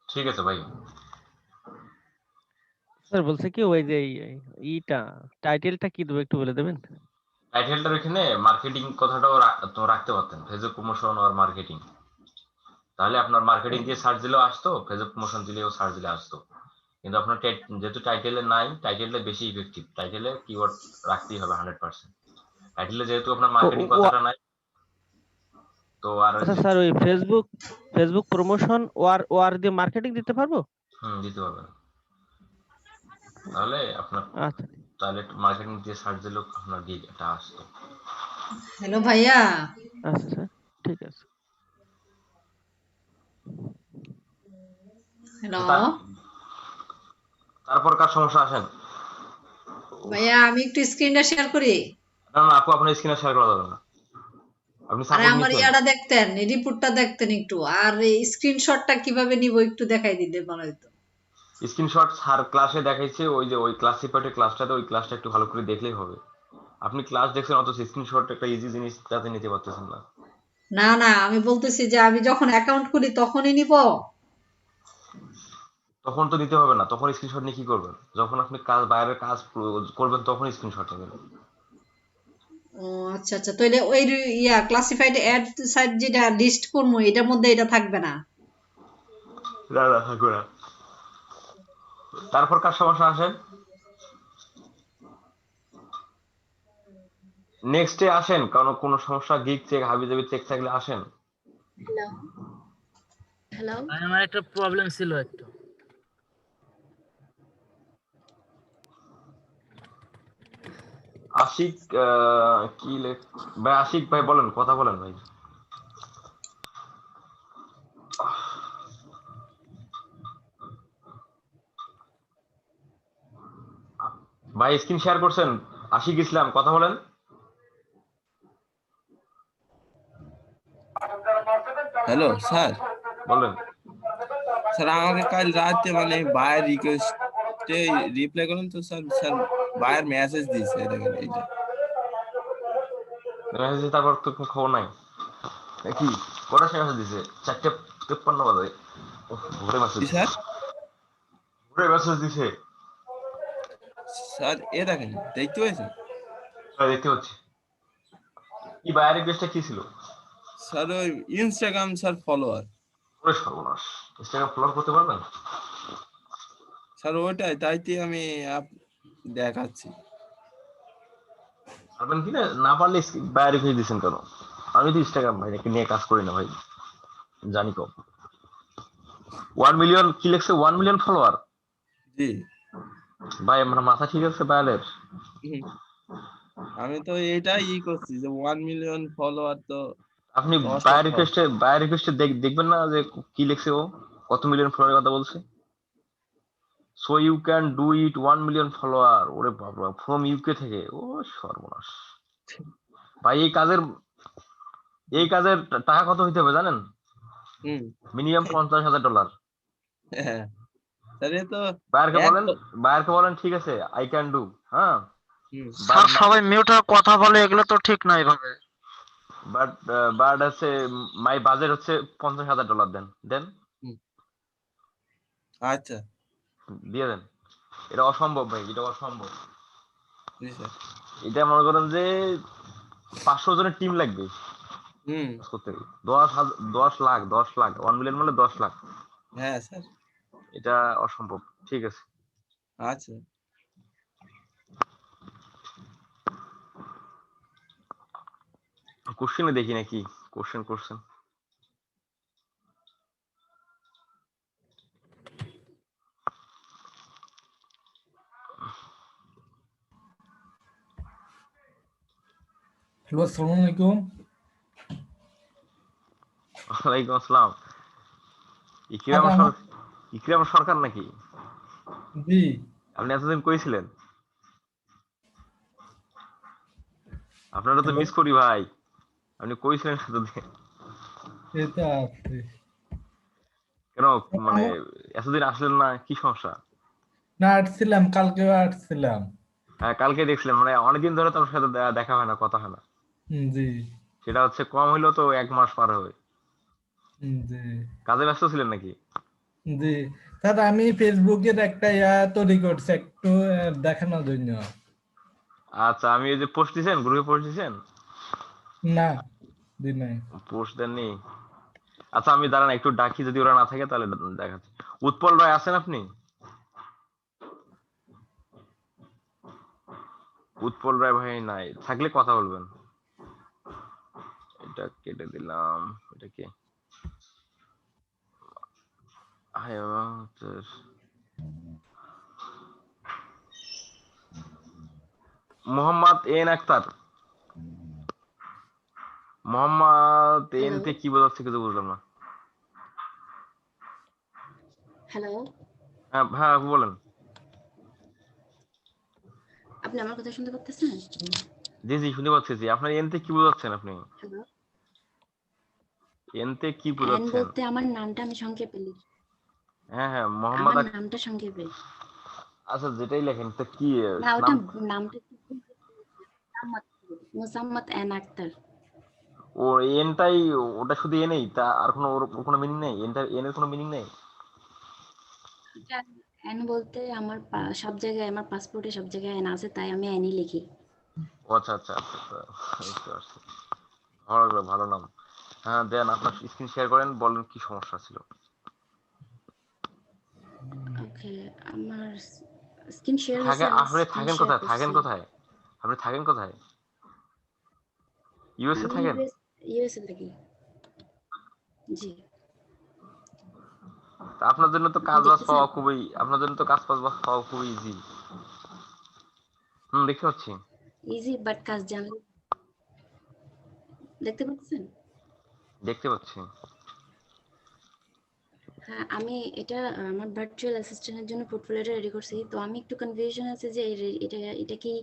ঠিক আছে ভাই। স্যার বলছে কি ওই যে ইটা টাইটেলটা কি দেবো একটু বলে দেবেন? টাইটেলটার এখানে মার্কেটিং কথাটাও তো রাখতে পারতেন, ফেসবুক প্রমোশন আর মার্কেটিং। তাহলে আপনার মার্কেটিং দিয়ে সার্চ দিলেও আসতো, ফেসবুক প্রমোশন দিলেও সার্চ দিলে আসতো। কিন্তু আপনার যেহেতু টাইটেলে নাই, টাইটেলটা বেশি ইফেক্টিভ, টাইটেলে কিওয়ার্ড রাখতেই হবে 100%। টাইটেলে যেহেতু আপনার মার্কেটিং কথাটা নাই, তো আর আচ্ছা স্যার ওই ফেসবুক প্রমোশন ওয়ার দিয়ে মার্কেটিং দিতে পারবো? দিতে পারবেন। তাহলে আপনার আচ্ছা, তাহলে মার্কেটিং দিয়ে সার্চ দিলেও আপনার গিগ এটা আসতো। হ্যালো ভাইয়া। আচ্ছা স্যার, ঠিক আছে। হ্যালো তারপর কার সমস্যা আসেন? ভাইয়া, আমি একটু স্ক্রিনটা শেয়ার করি। না না আপু, আপনার স্ক্রিনে শেয়ার করা যাবে না। আপনি আরে সাপোর্ট আমার নিছেন, ইয়াটা দেখতেন, রিপোর্টটা দেখতেন একটু, আর এই স্ক্রিনশটটা কিভাবে নিব একটু দেখাই দিতে ভালো হতো। স্ক্রিনশট স্যার ক্লাসে দেখাইছে, ওই যে ওই ক্লাসিফাইডের ক্লাসটাতে, ওই ক্লাসটা একটু ভালো করে দেখলেই হবে। আপনি ক্লাস দেখছেন, অথচ স্ক্রিনশট একটা ইজি জিনিস তাতে নিতে পারতেছেন না। না না, আমি বলতেছি যে আমি যখন অ্যাকাউন্ট খুলি তখনই নিব। তখন তো নিতে হবে না, তখন স্ক্রিনশট নিয়ে কি করবেন? যখন আপনি কাজ বাইরের কাজ করবেন তখন স্ক্রিনশট নেবেন। ও আচ্ছা আচ্ছা, তাহলে ওই ক্লাসিফাইড অ্যাড সাইট যেটা লিস্ট করবো এটার মধ্যে এটা থাকবে না? না না থাকবে না। তারপর কার সমস্যা আসেন? নেক্সটে আসেন, কারণ কোনো সমস্যা গিগ চেক হাবিজাবি চেক থাকলে আসেন। হ্যালো আমার একটা প্রবলেম ছিল একটু। আশিক কি ভাই, আশিক ভাই বলেন, কথা বলেন ভাই। ভাই স্ক্রিন শেয়ার করছেন? আশিক ইসলাম, কথা বলেন। হ্যালো স্যার, বলেন। স্যার আমাকে কাল রাতে মানে বায়ের রিকোয়েস্টে রিপ্লাই করুন তো স্যার। স্যার বায়ের মেসেজ দিয়েছে, দেখেন এইটা মেসেজ, তারপর তো কোনো খবর নাই। কি কটা মেসেজ দিছে? 4:53 বাজে। ঘুরে মেসেজ দিছে, স্যার। ঘুরে মেসেজ দিছে স্যার এ দেখেন, দেখতে পাচ্ছেন? দেখতে হচ্ছে। কি বায়ার রিকোয়েস্টটা কি ছিল? স্যার ওই ইনস্টাগ্রাম স্যার ফলোয়ার। ওরে সর্বনাশ, ইনস্টাগ্রাম ফলো করতে পারবেন? স্যার ওইটাই, তাইতে আমি দেখাচ্ছি। পারবেন কি না পারলে বায়ার রিকোয়েস্ট দিয়েছেন কেন? আমি তো ইনস্টাগ্রাম ভাই নিয়ে কাজ করি না ভাই, জানি কম। 1 মিলিয়ন কি লেখছে? 1 মিলিয়ন ফলোয়ার? জি ভাই আমার মাথা ঠিক আছে বায়ালের? আমি তো এটাই করছি যে 1 মিলিয়ন ফলোয়ার তো আপনি বায়ার রিকোয়েস্টে দেখবেন না যে কি লেখছে, ও কত মিলিয়ন ফলোয়ারের কথা বলছে? So you can do it 1 million follower. ওরে বাবা, ফ্রম ইউকে থেকে। ও সর্বনাশ ভাই, এই কাজের টাকা কত হইতে হবে জানেন? মিনিমাম $50,000। হ্যাঁ স্যার, এ তো বায়ারকে বলেন ঠিক আছে, আই ক্যান ডু। হ্যাঁ স্যার সবাই মিউট হয়ে কথা বলে, এগুলো তো ঠিক না এইভাবে। বাট হচ্ছে মাই বাজেট হচ্ছে $50,000 দেন। আচ্ছা দিয়ে দেন। এটা অসম্ভব ভাই, এটা অসম্ভব। এটা মনে করেন যে 500 জনের টিম লাগবে করতে। 10 লাখ 1 মিলিয়ন মানে 10 লাখ। হ্যাঁ স্যার, এটা অসম্ভব। ঠিক আছে, আচ্ছা। কোশ্চেনে দেখি নাকি কোশ্চেন করছেন। হ্যালো, আসসালামু আলাইকুম। ওয়ালাইকুম আসসালাম। ইকরাম সরকার নাকি? জি। আপনি এতদিন কইছিলেন? আপনারা তো মিস করি ভাই, আপনি কইছিলেন এতদিন। এটা আছে। কেন মানে এতদিন আসলেন না, কি সমস্যা? না, আসছিলাম, কালকেও আসছিলাম। হ্যাঁ কালকে দেখছিলাম, মানে অনেকদিন ধরে তো আমার সাথে দেখা হয় না, কথা হয় না। জি সেটা হচ্ছে কম হইলো তো 1 মাস পার হবে। জি কাজে ব্যস্ত ছিলেন নাকি? জি স্যার, আমি ফেসবুকের একটা তৈরি করছি একটু দেখানোর জন্য। আচ্ছা, আমি এই যে পোস্ট দিছেন, গ্রুপে পোস্ট দিছেন? না দি নাই। পোস্ট দেননি? আচ্ছা আমি দাঁড়ান একটু ডাকি, যদি ওরা না থাকে তাহলে দেখাচ্ছি। উৎপল রায় আছেন আপনি? উৎপল রায় ভাই নাই, থাকলে কথা বলবেন। এটা কেটে দিলাম। এটা কি? মোহাম্মদ এন আক্তার। মোহাম্মদ এন তে কি বোঝাচ্ছে কিছু বুঝলাম না। হ্যালো, হ্যাঁ হ্যাঁ বলেন। আপনি আমার কথা শুনতে পাচ্ছেন? জি জি শুনতে পাচ্ছি। জি, আপনার এন তে কি বোঝাচ্ছেন আপনি? হ্যালো, এন তে কি এন বোঝাচ্ছেন? বলতে আমার নামটা আমি সংক্ষেপে লিখি। হ্যাঁ হ্যাঁ মোহাম্মদ আমার নামটা সংক্ষেপে। আচ্ছা যেটাই লেখেন তো কি না, ওটা নাম? নামটা মুসাম্মদ এন আক্তার। ও এনটাই, ওটা শুধু এনেই, তা আর কোনো মিনিং নেই? এন এর কোনো মিনিং নেই? এন বলতে আমার সব জায়গায়, আমার পাসপোর্টে সব জায়গায় এন আছে, তাই আমি এনই লিখি। আচ্ছা আচ্ছা আচ্ছা, বুঝতে পারছি। ভালো ভালো নাম। হ্যাঁ দেন, আপনার স্ক্রিন শেয়ার করেন, বলেন কি সমস্যা ছিল। ওকে, আমার স্ক্রিন শেয়ার থাকে হয়েছে। আপনি থাকেন কোথায়? আপনি থাকেন কোথায়? ইউএসএ আমি থাকেন? ইউএসএ থাকি। জি। তা আপনার জন্য তো কাজ বাজ পাওয়া খুবই, আপনার জন্য তো কাজ বাজ পাওয়া খুবই ইজি। দেখতে পাচ্ছি। ইজি বাট কাজ জানলে দেখতে পাচ্ছেন? দেখতে পাচ্ছি। হ্যাঁ, আমি এটা আমার ভার্চুয়াল অ্যাসিস্ট্যান্টের জন্য পোর্টফোলিওটা রেডি করছি। তো আমি একটু কনফিউশন আছে যে এটা কি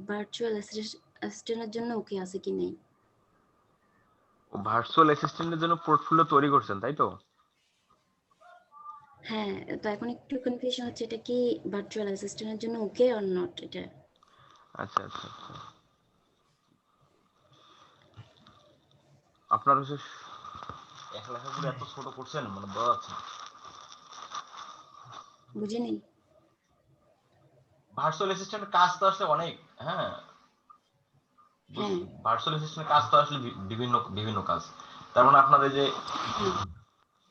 ভার্চুয়াল অ্যাসিস্ট্যান্টের জন্য ওকে আছে কি নেই। ভার্চুয়াল অ্যাসিস্ট্যান্টের জন্য পোর্টফোলিও তৈরি করছেন তাই তো? হ্যাঁ, তো এখন একটু কনফিউশন হচ্ছে এটা কি ভার্চুয়াল অ্যাসিস্ট্যান্টের জন্য ওকে অর নট এটা। আচ্ছা আচ্ছা আচ্ছা। আপনার হচ্ছে লেখাগুলো এত ছোট করছেন মানে বড় আছে। বুঝিনি। ভার্চুয়াল অ্যাসিস্ট্যান্টের কাজ তো আসলে অনেক, হ্যাঁ ভার্চুয়াল অ্যাসিস্ট্যান্টের কাজ তো আসলে বিভিন্ন বিভিন্ন কাজ। তার মানে আপনার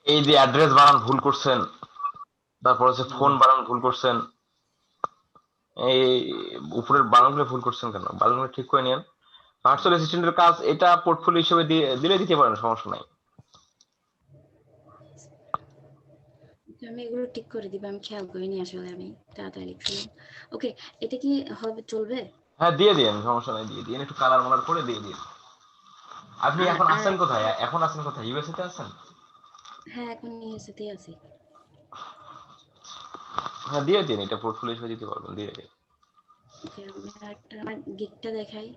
এই যে অ্যাড্রেস বানান ভুল করছেন, তারপর হচ্ছে ফোন বানান ভুল করছেন, এই উপরের বানানগুলো ভুল করছেন কেন, বানানগুলো ঠিক করে নিন। ভার্চুয়াল অ্যাসিস্ট্যান্টের কাজ এটা পোর্টফোলিও হিসেবে দিলে দিতে পারেন, সমস্যা নাই। আমি এগুলো ঠিক করে দিব, আমি খেয়াল করিনি আসলে, আমি তাড়াতাড়ি লিখছিলাম। ওকে, এটা কি হবে, চলবে? হ্যাঁ দিয়ে দিন, সমস্যা নাই, দিয়ে দিন, একটু কালার মালার করে দিয়ে দিন। আপনি এখন আছেন কোথায়? এখন আছেন কোথায়? ইউএসএ তে আছেন? হ্যাঁ, এখন ইউএসএ তে আছি। হ্যাঁ দিয়ে দিন, এটা পোর্টফোলিও হিসেবে দিতে পারবেন, দিয়ে দিন। ওকে, আমি একটা আমার গিগটা দেখাই।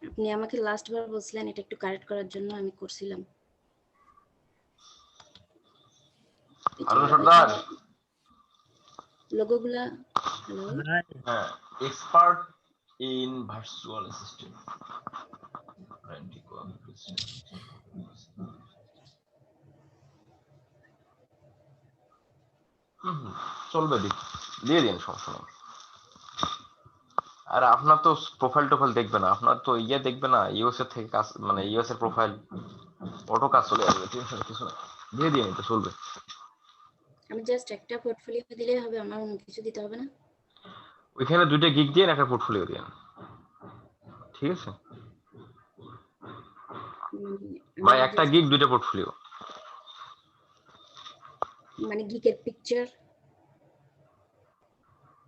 আপনি আমাকে লাস্ট বার বলছিলেন এটা একটু কারেক্ট করার জন্য, আমি করছিলাম। আরুন সর্দার লোগোগুলা, হ্যালো, হ্যাঁ, এক্সপার্ট ইন ভার্চুয়াল অ্যাসিস্ট্যান্ট চলবে, দিয়ে দিন, সমস্যা নেই। আর আপনার তো প্রোফাইল টোফাইল দেখবে না, আপনার তো ইয়ে দেখবে না, ইউএসএ থেকে কাজ, মানে ইউএসএ প্রোফাইল অটো কাজ চলে আসবে, টেনশন কিছু না, দিয়ে দিন, এটা চলবে। আমি জাস্ট একটা পোর্টফোলিও দিলেই হবে, আমার অন্য কিছু দিতে হবে না? ওইখানে দুইটা গিগ দিয়ে একটা পোর্টফোলিও দিন, ঠিক আছে? ভাই একটা গিগ দুইটা পোর্টফোলিও, মানে গিগের পিকচার?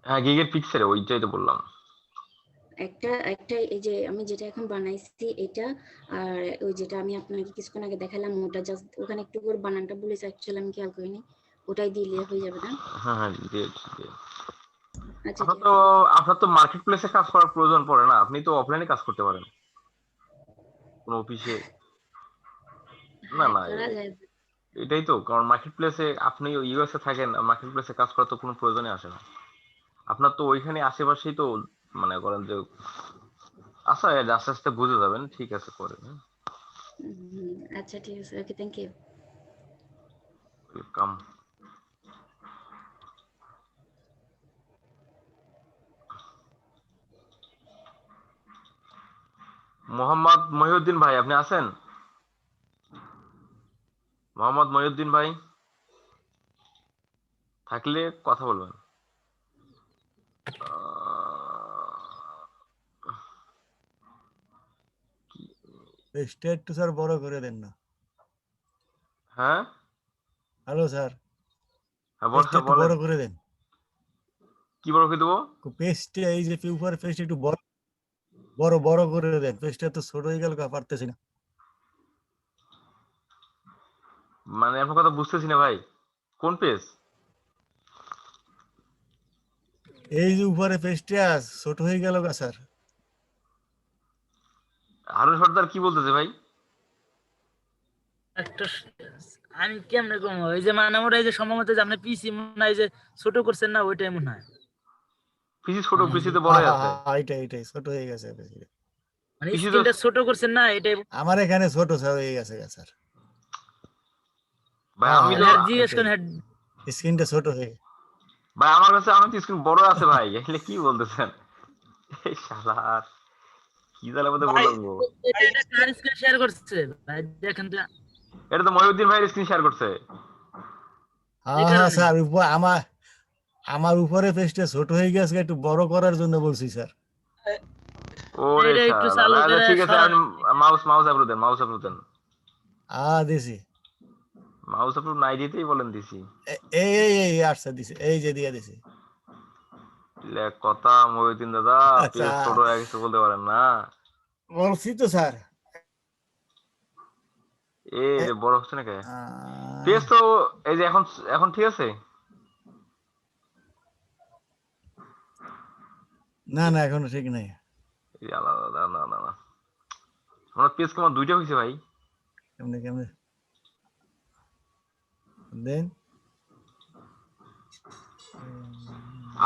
হ্যাঁ গিগের পিকচারে, ওইটাই তো বললাম। একটা এই যে আমি যেটা এখন বানাইছি এটা, আর ওই যেটা আমি আপনাকে কিছুক্ষণ আগে দেখালাম ওটা জাস্ট ওখানে একটু করে বানানটা বলেছি, অ্যাকচুয়ালি আমি খেয়াল করিনি, ওটাই দিলে হয়ে যাবে না? হ্যাঁ হ্যাঁ দিয়ে। আচ্ছা, আপনার তো মার্কেট প্লেসে কাজ করার প্রয়োজন পড়ে না, আপনি তো অফলাইনে কাজ করতে পারেন কোন অফিসে। না না এটাই তো, কারণ মার্কেট প্লেসে আপনি ইউএসএ থাকেন, মার্কেট প্লেসে কাজ করার তো কোনো প্রয়োজনই আসে না। আপনার তো ওইখানে আশেপাশেই তো মনে করেন যে আচ্ছা, আস্তে আস্তে বুঝে যাবেন, ঠিক আছে করেন। আচ্ছা ঠিক আছে, okay, thank you. Welcome. Mohammad Mohiuddin ভাই, আপনি আছেন? মোহাম্মদ মহিউদ্দিন ভাই থাকলে কথা বলবেন। পেজটা একটু স্যার বড় করে দেন না। হ্যাঁ হ্যালো স্যার, হ্যাঁ পেজটা একটু বড় করে দেন। কি বড় করে দেবো? পেজটা এই যে উপর পেজটা একটু বড় করে দেন, পেজটা তো ছোট হয়ে গেল, পারতেছি না। মানে আপনার কথা বুঝতেছি না ভাই, কোন পেজ? এই যে উপরে পেজটা ছোট হয়ে গেল গা স্যার। হারুন সর্দার কি বলতেছে ভাই? একটা আমি কেমনে কম, ওই যে মানে ওটা এই যে সম্ভবত যে আপনি পিসি মনে হয় যে ছোট করছেন না, ওইটাই মনে হয়। পিসি ছোট, পিসি তো বড় আছে। এইটাই ছোট হয়ে গেছে পেজটা, মানে স্ক্রিনটা ছোট করছেন না, এটাই আমার এখানে ছোট স্যার হয়ে গেছে স্যার। ভাই আমি তো জিজ্ঞেস করেন, স্ক্রিনটা ছোট হয়ে। ভাই আমার কাছে আমার তো স্ক্রিন বড় আছে ভাই, এখানে কি বলতেছেন? এই শালার কি জালে মধ্যে বলবো, এটা কার স্ক্রিন শেয়ার করছে ভাই? দেখেন তো, এটা তো মহিউদ্দিন ভাইয়ের স্ক্রিন শেয়ার করছে। হ্যাঁ স্যার, আমার উপরে পেজটা ছোট হয়ে গেছে, একটু বড় করার জন্য বলছি স্যার। ওরে শালা, ঠিক আছে, আপনি মাউস আপলোড দেন, মাউস আপলোড দেন। দিছি মাউস আপলোড নাই দিতেই বলেন দিছি। এই আসছে দিছি, এই যে দিয়ে দিছি। কথা মহিউদ্দিন দাদা, আচ্ছা পেজ ছোট হয়ে গেছে বলতে পারেন না। বলছি তো স্যার। রে বড় হচ্ছে না কে? পেজ তো এই যে এখন ঠিক আছে। না না এখনো ঠিক নাই। আলাদা না না না, আমার পেজ কেমন দুইটা হয়েছে ভাই। কেমনে দেন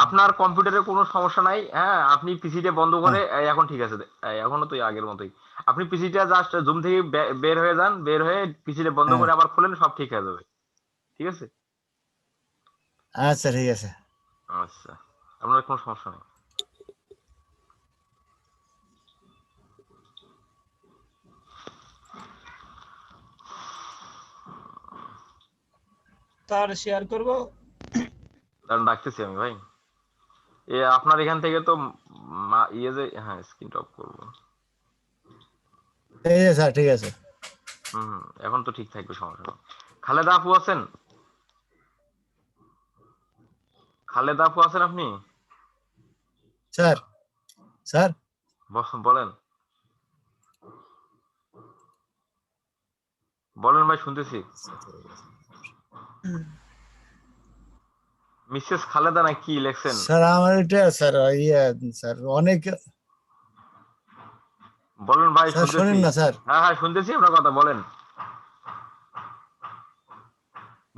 আপনার কম্পিউটারে কোনো সমস্যা নাই, হ্যাঁ আপনি পিসিটা বন্ধ করে এখন ঠিক আছে, এখনো তো আগের মতোই। আপনি পিসিটা জাস্ট জুম থেকে বের হয়ে যান, বের হয়ে পিসিটা বন্ধ করে আবার খুলেন, সব ঠিক হয়ে যাবে। ঠিক আছে? আচ্ছা ঠিক আছে। আচ্ছা, আপনার কোনো সমস্যা নেই। তার শেয়ার করব, কারণ ডাকতেছি আমি ভাই। আপনার এখান থেকে তো ইয়ে যে, হ্যাঁ স্ক্রিন টপ করবো। এই যে স্যার ঠিক আছে। এখন তো ঠিক থাকবে, সমস্যা নেই। খালেদা আপু আছেন? খালেদা আপু আছেন আপনি? স্যার বলেন ভাই, শুনতেছি। মিসেস খালেদা না কি লেখছেন? স্যার আমার এটা স্যার স্যার অনেক বলেন ভাই, স্যার শুনেন না স্যার। হ্যাঁ শুনতেছি আপনার কথা, বলেন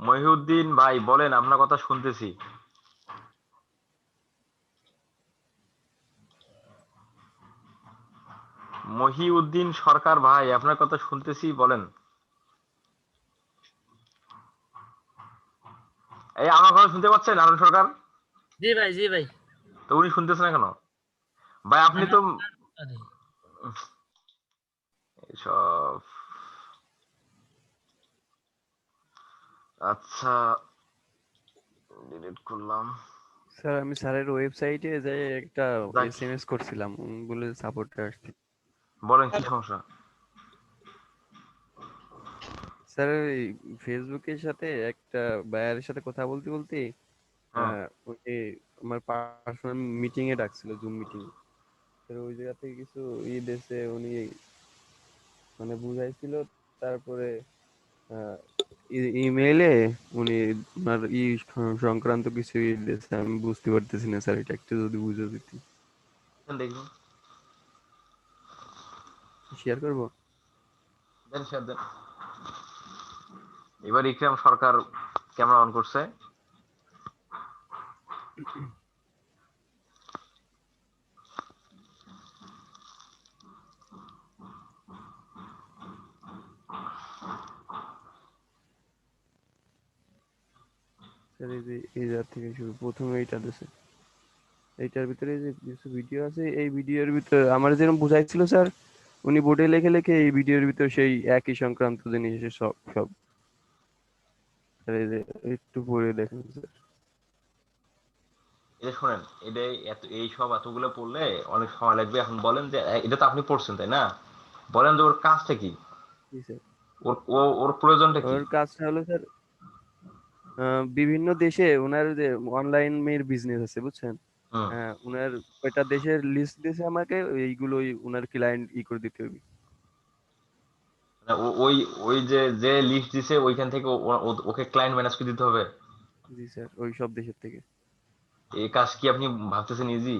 মহিউদ্দিন ভাই, বলেন আপনার কথা শুনতেছি। মহিউদ্দিন সরকার ভাই, আপনার কথা শুনতেছি, বলেন। এই আমার কথা শুনতে পাচ্ছেন আরুন সরকার? জি ভাই। তো উনি শুনতেছেন না কেন ভাই? আপনি তো সব আচ্ছা, ডিলিট করলাম। স্যার আমি স্যারের ওয়েবসাইটে যাই একটা এসএমএস করছিলাম, বলে সাপোর্টে আসছি। বলেন কি সমস্যা? স্যার এই ফেসবুকের সাথে একটা বায়ারের সাথে কথা বলতে ওই আমার পার্সোনাল মিটিং এ ডাকছিল, জুম মিটিং। স্যার ওই জায়গা থেকে কিছু দেশে উনি মানে বুঝাইছিল, তারপরে ইমেইলে উনি ওনার সংক্রান্ত কিছু দিয়েছে, আমি বুঝতে পারতেছি না স্যার, এটা একটু যদি বুঝে দিতেন। দেখুন, শেয়ার করবো, দেন শেয়ার দেন। এবার ইকরাম সরকার ক্যামেরা অন করছে। স্যার এই যে এই জায়গা থেকে শুরু, প্রথমে এইটা দিয়েছে, এইটার ভিতরে যে কিছু ভিডিও আছে, এই ভিডিওর ভিতরে আমার যেরকম বুঝাইছিল স্যার, উনি বোর্ডে লেখে এই ভিডিওর ভিতরে সেই একই সংক্রান্ত জিনিস সব এই যে একটু পরে দেখেন স্যার। এটা শোনেন, এই সব এতগুলো পড়লে অনেক সময় লাগবে। এখন বলেন যে এটা তো আপনি পড়ছেন তাই না, বলেন যে ওর কাজটা কি, ওর প্রয়োজনটা কি? ওর কাজটা হলো স্যার, বিভিন্ন দেশে ওনার যে অনলাইন এর বিজনেস আছে বুঝছেন, ওনার ওইটা দেশের লিস্ট দিয়েছে আমাকে, এইগুলোই ওনার ক্লায়েন্ট করে দিতে হবে। ওই ওই যে লিস্ট দিছে ওইখান থেকে ওকে ক্লায়েন্ট ম্যানেজ করে দিতে হবে। জি স্যার, ওই সব দেশের থেকে। এই কাজ কি আপনি ভাবতেছেন ইজি?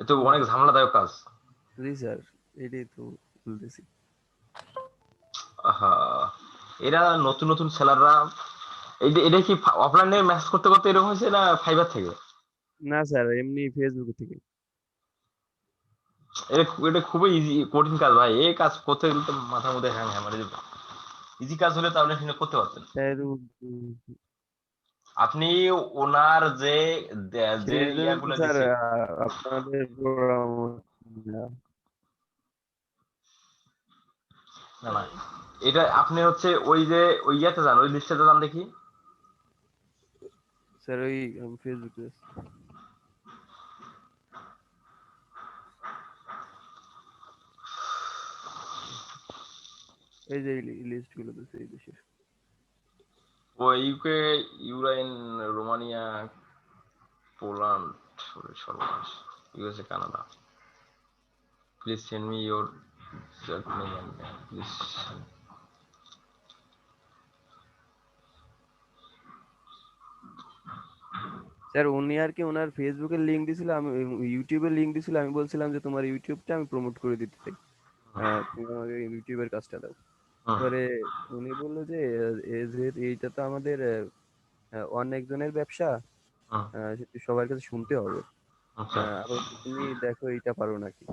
এ তো অনেক ঝামেলাদায়ক কাজ। জি স্যার, এটাই তো বলতেছি। এরা নতুন নতুন সেলাররা, এটা কি অফলাইনে মেসেজ করতে করতে এরকম হয়েছে না ফাইবার থেকে? না স্যার, এমনি ফেসবুক থেকে। এটা খুবই ইজি, কঠিন কাজ ভাই। এই কাজ করতে গেলে তো মাথার মধ্যে হ্যাং হ্যাঁ মারি যেত। ইজি কাজ হলে তাহলে আপনি করতে পারতেন। আপনি ওনার যে ইয়াগুলো স্যার দিছে, আপনাদের না এটা আপনি হচ্ছে ওই যে ওই ইয়াতে যান, ওই লিস্টে যান দেখি স্যার, ওই ফেসবুকে। এই যে লিস্ট গুলো তো এই দেশের। ও ইউকে, ইউরাইন, রোমানিয়া, পোল্যান্ড, সর্বনাশ, USA, Canada. Please send me your please. Sir উনি আর কি ওনার ফেসবুকের লিংক দিছিল, আমি ইউটিউবের লিংক দিছিল, আমি বলছিলাম যে তোমার ইউটিউবটা আমি প্রমোট করে দিতে চাই, তুমি আমাকে ইউটিউবের কাজটা দাও। পরে উনি বললো যে এইটা তো আমাদের অনেকজনের ব্যবসা, সবার কাছে শুনতে হবে, আরো তুমি দেখো এইটা পারো নাকি।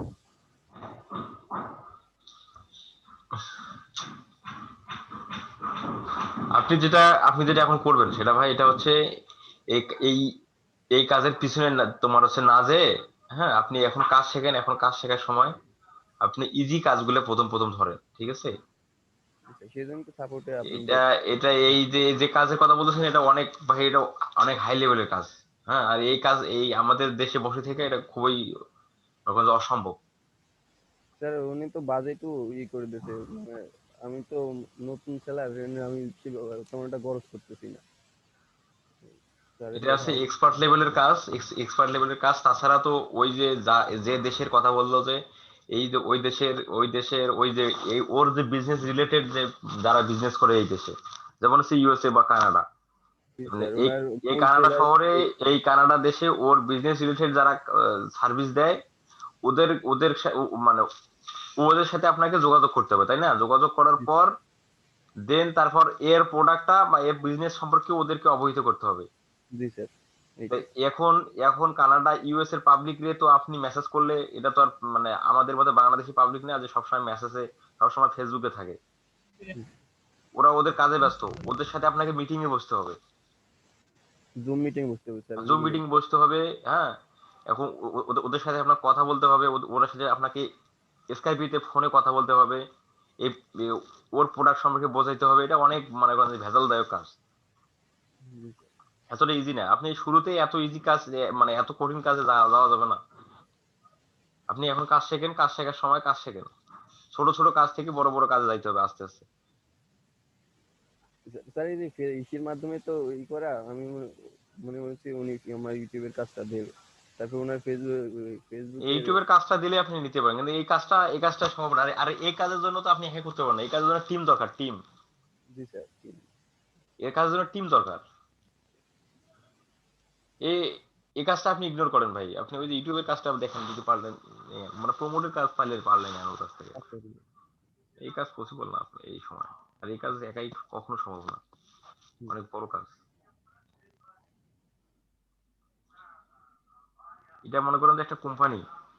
আপনি যেটা এখন করবেন সেটা ভাই, এটা হচ্ছে এই কাজের পিছনে তোমার হচ্ছে না যে, হ্যাঁ আপনি এখন কাজ শেখেন, এখন কাজ শেখার সময় আপনি ইজি কাজগুলো প্রথম ধরেন, ঠিক আছে? সেজন্য তো সাপোর্টে এটা এই যে কাজের কথা বলতেছেন, এটা অনেক ভাই, এটা অনেক হাই লেভেলের কাজ। হ্যাঁ, আর এই কাজ এই আমাদের দেশে বসে থেকে এটা খুবই অসম্ভব। স্যার উনি তো বাজেটও করে দিয়েছে, মানে আমি তো নতুন ছেলে, আমি তেমন একটা গরজ করতেছি না। এটা আছে এক্সপার্ট লেভেলের কাজ। তাছাড়া তো ওই যে দেশের কথা বললো, যে এই যে ওই দেশের ওই যে ওর যে বিজনেস রিলেটেড, যে যারা বিজনেস করে এই দেশে, যেমন হচ্ছে ইউএসএ বা কানাডা, মানে এই কানাডা শহরে, এই কানাডা দেশে ওর বিজনেস রিলেটেড যারা সার্ভিস দেয়, ওদের মানে ওদের সাথে আপনাকে যোগাযোগ করতে হবে, তাই না? যোগাযোগ করার পর দেন তারপর এর প্রোডাক্টটা বা এর বিজনেস সম্পর্কে ওদেরকে অবহিত করতে হবে। জি স্যার। এখন কানাডা ইউএস এর পাবলিক রে তো আপনি মেসেজ করলে, এটা তো আর মানে আমাদের মতো বাংলাদেশি পাবলিক না যে সবসময় মেসেজে, সবসময় ফেসবুকে থাকে। ওরা ওদের কাজে ব্যস্ত, ওদের সাথে আপনাকে মিটিং এ বসতে হবে, জুম মিটিং বসতে হবে স্যার, জুম মিটিং বসতে হবে। হ্যাঁ, এখন ওদের সাথে আপনার কথা বলতে হবে, ওদের সাথে আপনাকে স্কাইপিতে ফোনে কথা বলতে হবে, এই ওর প্রোডাক্ট সম্পর্কে বোঝাইতে হবে। এটা অনেক মানে ভেজালদায়ক কাজ, এতটা ইজি না। আপনি শুরুতে এত ইজি কাজ, মানে এত কঠিন কাজে যাওয়া যাবে না। আপনি এখন কাজ শেখেন, কাজ শেখার সময় কাজ শেখেন, ছোট ছোট কাজ থেকে বড় বড় কাজে যাইতে হবে আস্তে আস্তে। স্যার এই যে ইসির মাধ্যমে তো করা, আমি মনে হচ্ছে উনি আমার ইউটিউবের কাজটা দেবে, তারপর ওনার ফেসবুক ইউটিউবের কাজটা দিলে আপনি নিতে পারেন, কিন্তু এই কাজটা সম্ভব না। আর এই কাজের জন্য তো আপনি একা করতে পারেন না, এই কাজের জন্য টিম দরকার, টিম। জি স্যার। এর কাজের জন্য টিম দরকার। এই কাজটা আপনি ইগনোর করেন ভাই। আপনি ওই যে ইউটিউবের কাজটা দেখেন, যদি পারলেন, মানে প্রমোটের কাজ পারলেন আমার কাছ থেকে। এই কাজ পসিবল না আপনার এই সময়, আর এই কাজ একাই কখনো সম্ভব না, অনেক বড় কাজ। এটা মনে করেন যে একটা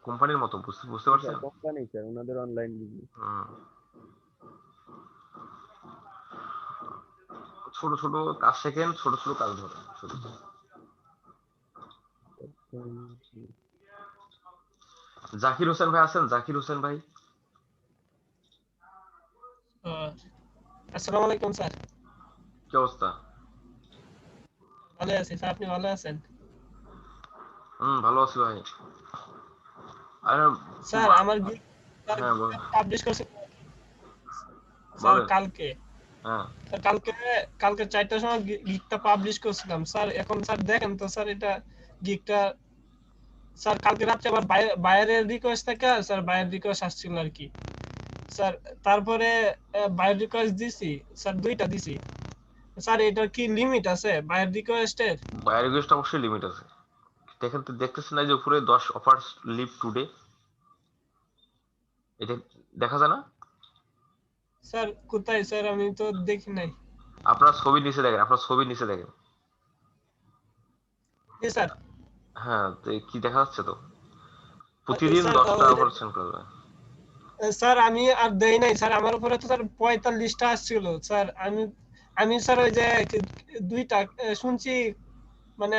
কোম্পানির মতো, বুঝতে পারছেন? কোম্পানি স্যার, ওনাদের অনলাইন বিজনেস। ছোট ছোট কাজ শেখেন, ছোট ছোট কাজ ধরেন শুধু। জাকির হোসেন ভাই আছেন? জাকির হোসেন ভাই, আসসালামু আলাইকুম স্যার। কি অবস্থা? ভালো আছি স্যার, আপনি ভালো আছেন? ভালো আছি ভাই। স্যার আমার পাবলিশ করছে স্যার কালকে। কালকে 4টার সময় গিগটা পাবলিশ করছিলাম স্যার। এখন স্যার দেখেন তো স্যার, এটা গিগটা স্যার কালকে রাতে আবার বাইরের রিকোয়েস্ট থেকে স্যার বাইরের রিকোয়েস্ট আসছিল আর কি স্যার। তারপরে বাইরের রিকোয়েস্ট দিছি স্যার, 2টা দিছি স্যার। এটার কি লিমিট আছে বাইরের রিকোয়েস্টের? বাইরের রিকোয়েস্ট অবশ্যই লিমিট আছে। দেখেন তো, দেখতেছেন না যে উপরে 10 অফার্স লিভ টুডে, এটা দেখা যায় না স্যার? কোথায় স্যার? আমি তো দেখি নাই। আপনার ছবি নিচে দেখেন, আপনার ছবি নিচে দেখেন। জি স্যার। হ্যাঁ, তো কি দেখা যাচ্ছে? তো প্রতিদিন 10টা অফার সেন্ড করবে স্যার। আমি আর দেই নাই স্যার, আমার উপরে তো স্যার 45টা আসছিল স্যার। আমি স্যার ওই যে 2টা শুনছি, মানে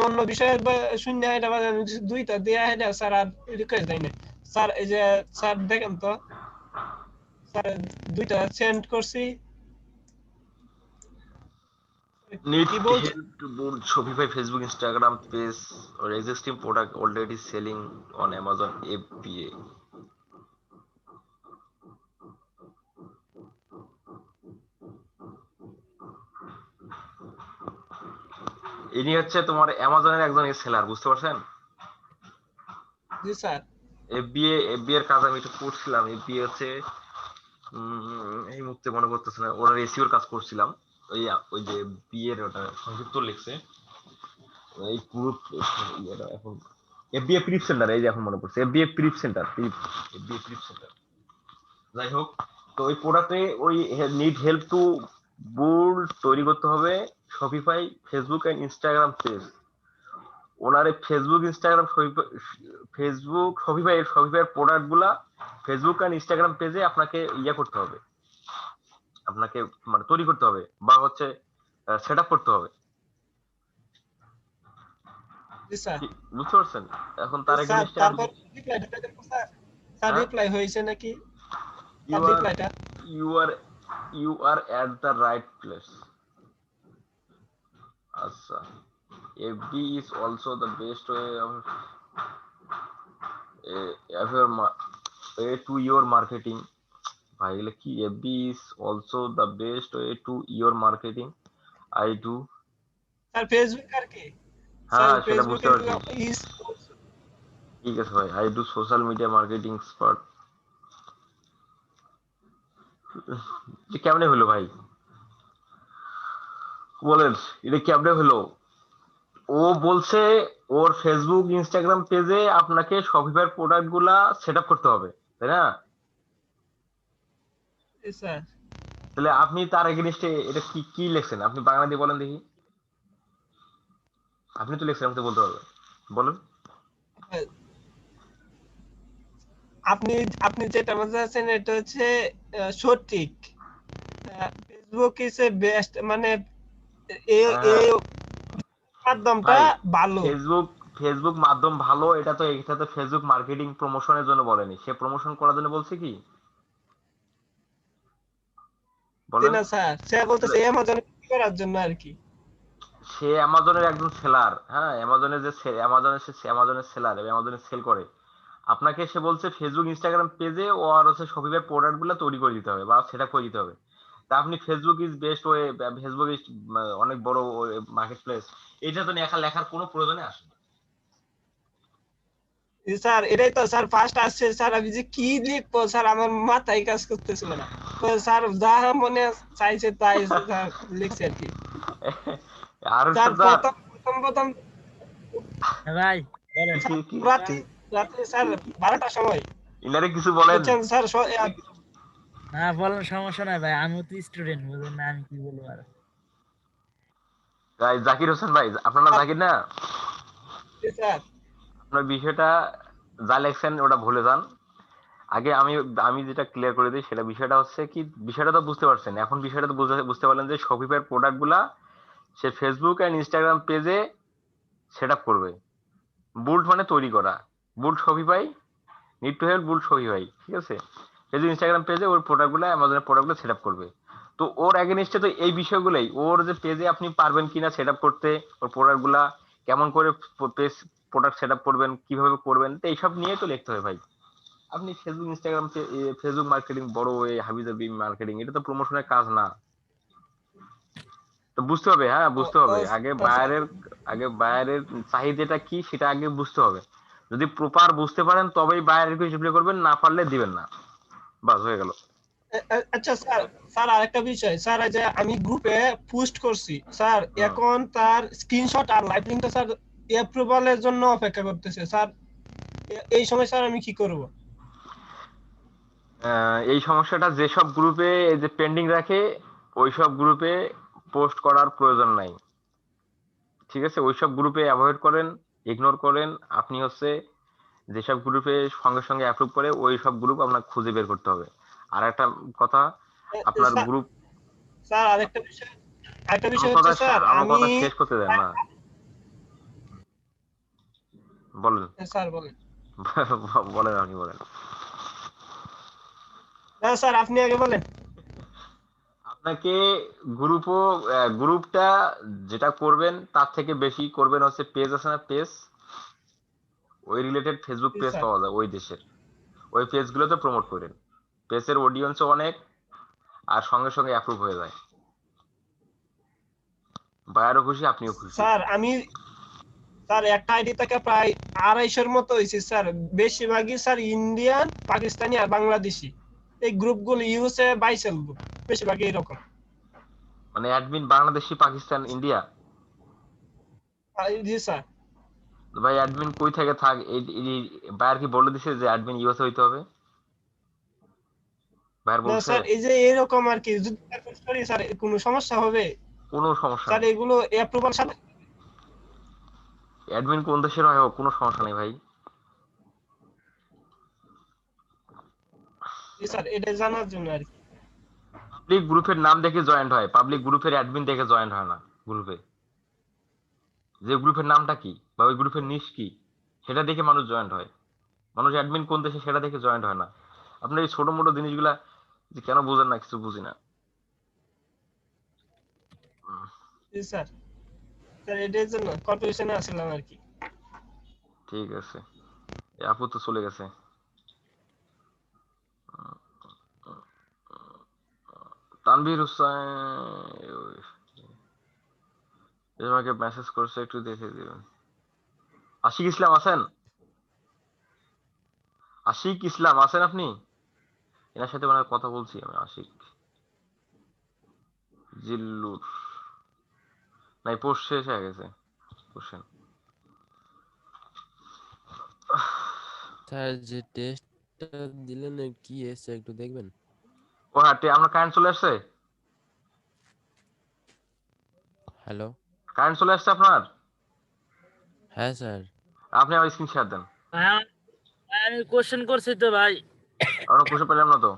অন্য বিষয়ে শূন্য, এটা আমি 2টা দেয়া হয় না স্যার, আর রিকোয়েস্ট দেয় না স্যার। এই যে স্যার দেখেন তো স্যার, 2টা সেন্ড করছি। Need help to build Shopify, Facebook, Instagram page or existing product already selling on Amazon FBA. ইনি হচ্ছে তোমার অ্যামাজনের একজন সেলার, বুঝতে পারছেন? জি স্যার। এফবিএ এর কাজ আমি একটু করছিলাম। এফবিএ হচ্ছে এই মুহূর্তে মনে করতেছে না, ওনার এসইওর কাজ করছিলাম। ওই যে বিএর ওটা সংক্ষিপ্ত লিখছে এই গ্রুপ এখন এফবিএ প্রিপ সেন্টার, এই যে এখন মনে পড়ছে FBA prep centre, FBA prep centre. যাই হোক, তো ওই প্রোডাক্টে ওই নিড হেল্প টু বুল্ড তৈরি করতে হবে Shopify Facebook and Instagram page. ওনার ফেসবুক ইনস্টাগ্রাম শপিফাই প্রোডাক্ট গুলা ফেসবুক এন্ড ইনস্টাগ্রাম পেজে আপনাকে করতে হবে, আপনাকে মানে তৈরি করতে হবে বা হচ্ছে সেট আপ করতে হবে। বুঝতে পারছেন? এখন তার তারপর রিপ্লাই হয়েছে নাকি? you are at the right place. আচ্ছা, FB is also the best way to your marketing. ভাই এগুলো কি? FB is also the best way to your marketing. I do. আর ফেসবুক আর কি? হ্যাঁ, সেটা বুঝতে পারছি। ঠিক আছে ভাই, I do social media marketing expert. কেমনে হলো ভাই বলেন, এটা কেমনে হলো? ও বলছে ওর ফেসবুক ইনস্টাগ্রাম পেজে আপনাকে শপিফাই প্রোডাক্ট গুলা সেট আপ করতে হবে, তাই না? তাহলে আপনি তার এগেইনস্টে এটা কি কি লিখছেন? আপনি বাংলা দিয়ে বলেন দেখি। আপনি তো লিখছেন, আপনি তো বলতে পারবেন, বলেন। আপনি যেটা বলছেন এটা হচ্ছে সঠিক। ফেসবুক ইজ এ বেস্ট, মানে এই মাধ্যমটা ভালো। ফেসবুক মাধ্যম ভালো, এটা তো ফেসবুক মার্কেটিং প্রমোশনের জন্য বলেনি, সে প্রমোশন করার জন্য বলছে কি বলেন? না স্যার, সে বলতেছে অ্যামাজনে করার জন্য আর কি। সে অ্যামাজনের একজন সেলার, হ্যাঁ, অ্যামাজনের সেলার, অ্যামাজনে সেল করে। আপনাকে সে বলছে ফেসবুক ইনস্টাগ্রাম পেজে ও আর হচ্ছে শপিফাই প্রোডাক্ট গুলো তৈরি করে দিতে হবে বা সেটা করে দিতে হবে। তা আপনি Facebook is best way, Facebook is অনেক বড় মার্কেট প্লেস, এটা তো লেখার কোনো প্রয়োজনে আসে না। স্যার এটাই তো স্যার ফার্স্ট আসছে স্যার, আমি যে কি লিখবো স্যার আমার মাথায় কাজ করতেছিল না। তো স্যার যা মনে চাইছে তাই স্যার লিখছে আর কি। আর প্রথম ভাই রাতে স্যার 12টার সময় ইনারে কিছু বলেন স্যার। হ্যাঁ বলেন, সমস্যা নাই ভাই, আমি তো স্টুডেন্ট, বুঝলেন না, আমি কি বলবো আর। ভাই জাকির হোসেন ভাই, আপনার নাম জাকির না? স্যার আপনার বিষয়টা যা লেখছেন ওটা ভুলে যান। আগে আমি যেটা ক্লিয়ার করে দিই, সেটা বিষয়টা হচ্ছে কি, বিষয়টা তো বুঝতে পারছেন। এখন বিষয়টা তো বুঝতে পারলেন যে শপিফাই প্রোডাক্ট গুলা সে ফেসবুক এন্ড ইনস্টাগ্রাম পেজে সেট আপ করবে। বুল্ড মানে তৈরি করা, build Shopify, need to help build Shopify, ঠিক আছে? ফেসবুক ইনস্টাগ্রাম পেজে ওর প্রোডাক্ট গুলা অ্যামাজনের প্রোডাক্ট গুলো সেট আপ করবে। তো ওর এগেইনস্টে তো এই বিষয়গুলোই, ওর যে পেজে আপনি পারবেন কিনা সেট আপ করতে, ওর প্রোডাক্ট গুলা কেমন করে পেজ প্রোডাক্ট সেট আপ করবেন, কিভাবে করবেন, তো এইসব নিয়ে তো লিখতে হবে ভাই। আপনি ফেসবুক ইনস্টাগ্রাম ফেসবুক মার্কেটিং বড় ওই হাবিজাবি মার্কেটিং, এটা তো প্রমোশনের কাজ না। তো বুঝতে হবে, হ্যাঁ বুঝতে হবে, আগে বায়ারের চাহিদাটা কি সেটা আগে বুঝতে হবে। যদি প্রপার বুঝতে পারেন তবেই বায়ার রিকোয়েস্ট রিপ্লাই করবেন, না পারলে দিবেন না, বাস হয়ে গেল। আচ্ছা স্যার আরেকটা বিষয় স্যার, যে আমি গ্রুপে পোস্ট করছি স্যার, এখন তার স্ক্রিনশট আর লাইভ লিংকটা স্যার অ্যাপ্রুভালের জন্য অপেক্ষা করতেছে স্যার। এই সময় স্যার আমি কি করব? এই সমস্যাটা যেসব গ্রুপে এই যে পেন্ডিং রাখে ওইসব গ্রুপে পোস্ট করার প্রয়োজন নাই, ঠিক আছে? ওইসব গ্রুপে অ্যাভয়েড করেন, ইগনোর করেন। আপনি হচ্ছে যেসব গ্রুপে সঙ্গে সঙ্গে অ্যাপ্রুভ করে ওই সব গ্রুপ আপনাকে খুঁজে বের করতে হবে। আর একটা কথা, আপনার গ্রুপ স্যার আরেকটা বিষয় হচ্ছে স্যার, আমার কথা শেষ করতে দেন না, বলেন স্যার বলেন। বলেন, আপনি বলেন। না স্যার আপনি আগে বলেন। আপনাকে গ্রুপটা যেটা করবেন তার থেকে বেশি করবেন হচ্ছে পেজ আছে না, পেজ, ওই রিলেটেড ফেসবুক পেজ পাওয়া যায় ওই দেশের, ওই পেজগুলোতে প্রমোট করেন। পেজের অডিয়েন্সও অনেক আর সঙ্গে সঙ্গে অ্যাপ্রুভ হয়ে যায়, ভাইয়ারও খুশি, আপনিও খুশি। স্যার একটা আইডি থেকে প্রায় 250-এর মতো হয়েছে স্যার, বেশিরভাগই স্যার ইন্ডিয়ান, পাকিস্তানি আর বাংলাদেশি। এই গ্রুপগুলো ইউএসএ বাইসেল গ্রুপ, বেশিরভাগই এরকম। মানে অ্যাডমিন বাংলাদেশি, পাকিস্তান, ইন্ডিয়া? জি স্যার। ভাই অ্যাডমিন কই থেকে থাক, ভাইয়ার কি বলে দিছে যে অ্যাডমিন ইউএসএ হইতে হবে? ভাইয়ার না বলছে? স্যার, এই যে এরকম আর কি, যদি করি স্যার কোনো সমস্যা হবে? কোনো সমস্যা স্যার নেই। এগুলো অ্যাপ্রুভাল স্যার, অ্যাডমিন কোন দেশের হয় হোক, কোনো সমস্যা নেই ভাই। জি স্যার, এটা জানার জন্য আর কি। পাবলিক গ্রুপের নাম দেখে জয়েন্ট হয়, পাবলিক গ্রুপের অ্যাডমিন দেখে জয়েন্ট হয় না। গ্রুপে যে গ্রুপের নামটা কি বা ওই গ্রুপের নিশ কি সেটা দেখে মানুষ জয়েন্ট হয়। মানুষ অ্যাডমিন কোন দেশে সেটা দেখে জয়েন্ট হয় না। আপনার এই ছোট মোটো জিনিসগুলা যে কেন বোঝেন না, কিছু বুঝি না। জি স্যার, স্যার এটার জন্য কর্পোরেশনে আসলাম আর কি। ঠিক আছে, এই আপু তো চলে গেছে। তানভীর হোসেন আমাকে মেসেজ করছে, একটু দেখে দিবেন। আশিক ইসলাম আছেন? আশিক ইসলাম আছেন আপনি? এনার সাথে মানে কথা বলছি আমি। আশিক জিল্লুর নাই, পোস্ট শেষ হয়ে গেছে। কোশ্চেন স্যার যে টেস্টটা দিলেন কি এসছে একটু দেখবেন? ও হ্যাঁ, আমরা কারেন্ট চলে আসছে। হ্যালো, কারেন্ট চলে আসছে আপনার? হ্যাঁ স্যার। আপনি আমার স্ক্রিনশট দেন। আমি কোশ্চেন করছি তো ভাই, আমরা কোশ্চেন পেলাম না তো।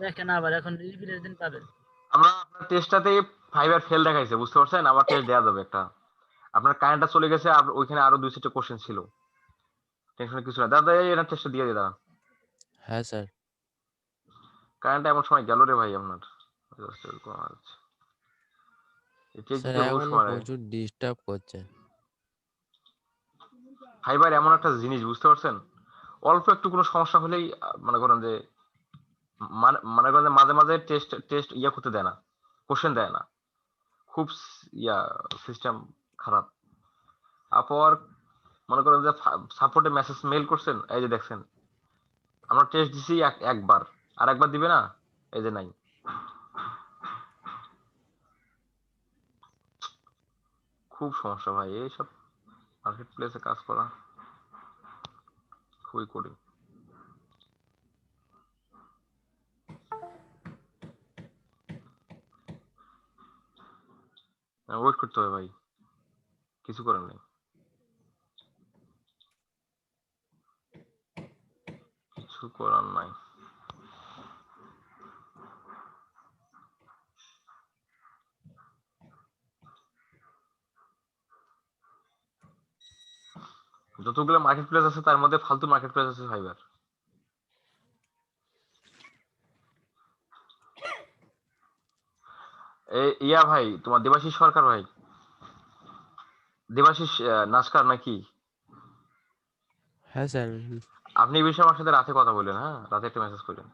দেখেন আবার এখন রিপিটের দিন পাবেন। আমরা আপনার টেস্টটাতে 5 এর ফেল দেখাইছে, বুঝতে পারছেন? আবার টেস্ট দেয়া যাবে একটা। আপনার কারেন্টটা চলে গেছে, আর ওইখানে আরো 2-3টা কোশ্চেন ছিল। টেনশনের কিছু না দাদা, এটা টেস্টটা দিয়ে দিদা। হ্যাঁ স্যার। কারেন্টটা এমন সময় গেল রে ভাই আপনার। স্যার এখন প্রচুর ডিস্টার্ব করছে। ফাইবার এমন একটা জিনিস, বুঝতে পারছেন? অল্প একটু কোনো সমস্যা হলেই মনে করেন যে মাঝে মাঝে টেস্ট করতে দেয় না, কোশ্চেন দেয় না। খুব সিস্টেম খারাপ। আপর মনে করেন যে সাপোর্টে মেসেজ মেইল করছেন, এই যে দেখছেন আমরা টেস্ট দিছি একবার, আর একবার দিবে না, এই যে নাই। খুব সমস্যা ভাই এইসব মার্কেট প্লেসে কাজ করা, খুবই কঠিন। ওয়েট করতে হবে ভাই, কিছু করার নেই, কিছু করার নাই। যতগুলো মার্কেট প্লেস আছে তার মধ্যে ফালতু মার্কেট প্লেস আছে ফাইবার। ইয়া ভাই, তোমার দেবাশিস সরকার ভাই, দেবাশিস নাস্কার নাকি? হ্যাঁ স্যার। আপনি এই বিষয়ে আমার সাথে রাতে কথা বললেন, হ্যাঁ রাতে একটা মেসেজ করলেন।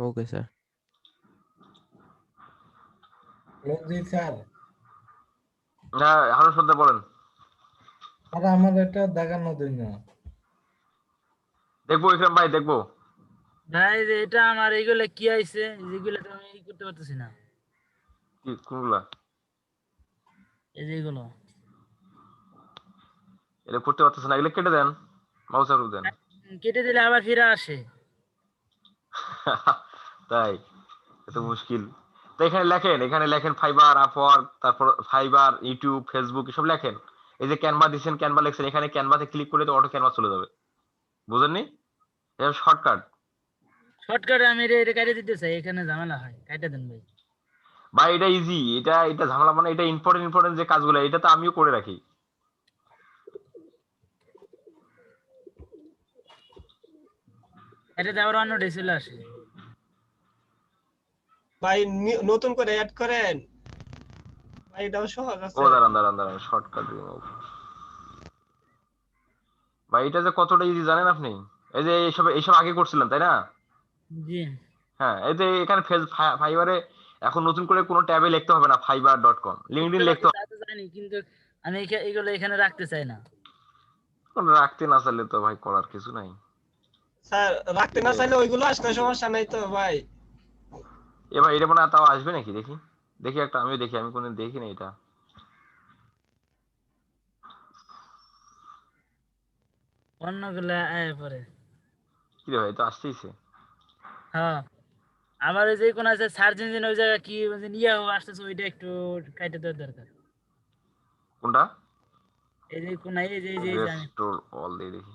Okay sir. জি স্যার। হ্যাঁ হারুন সর্দার বলেন। আর আমার এটা দেখানোর জন্য দেখবো ইকরাম ভাই, দেখবো ভাই এটা আমার এইগুলা কি আইছে, যেগুলো তো আমি করতে পারতেছি না। কি কোনগুলা? এই যে এগুলো এটা করতে পারতেছ না, এগুলো কেটে দেন, মাউস আউট দেন। কেটে দিলে আবার ফিরে আসে। তাই এত মুশকিল। তো এখানে লেখেন ফাইবার, আপওয়ার্ক, তারপর ফাইবার, ইউটিউব, ফেসবুক এসব লেখেন। এই যে ক্যানভা দিচ্ছেন, ক্যানভা লেখছেন, এখানে ক্যানভাতে ক্লিক করলে তো অটো ক্যানভা চলে যাবে, বুঝেননি? এটা শর্টকাট। আমি এটা কেটে দিতে চাই, এখানে ঝামেলা হয়, কেটে দেন ভাই। ভাই এটা ইজি, এটা ঝামেলা মানে এটা ইম্পর্টেন্ট যে কাজগুলো, এটা তো আমিও করে রাখি। এটাতে আবার অন্য ডে চলে আসে। ভাই নতুন করে অ্যাড করেন ভাই, এটাও সহজ আছে। ও দাঁড়ান শর্টকাট রিমুভ। ভাই এটা যে কতটা ইজি জানেন আপনি? এই যে এইসব আগে করছিলেন তাই না? জি হ্যাঁ, এই যে এখানে ফাইবারে এখন নতুন করে কোনো ট্যাবে লিখতে হবে না fiverr.com, লিংকডইন লিখতে হবে। তা তো জানি, কিন্তু আমি এগুলো এখানে রাখতে চাই না। রাখতে না চাইলে তো ভাই করার কিছু নাই। স্যার রাখতে না চাইলে ওইগুলো আসলে সমস্যা নাই তো ভাই। এবার এটা মনে হয় তাও আসবে নাকি, দেখি দেখি একটা, আমিও দেখি, আমি কোনদিন দেখি না এটা। অন্যগুলো আয় পরে। কি রে ভাই, তো আসতেইছে। হ্যাঁ, আবার ওই যে কোন আছে সার্চ ইঞ্জিন, ওই জায়গা কি ইয়া আসতেছে, ওইটা একটু কাইটে দেওয়ার দরকার। কোনটা? এই যে কোন এই যে আমি রেস্টোর অল দিয়ে দেখি।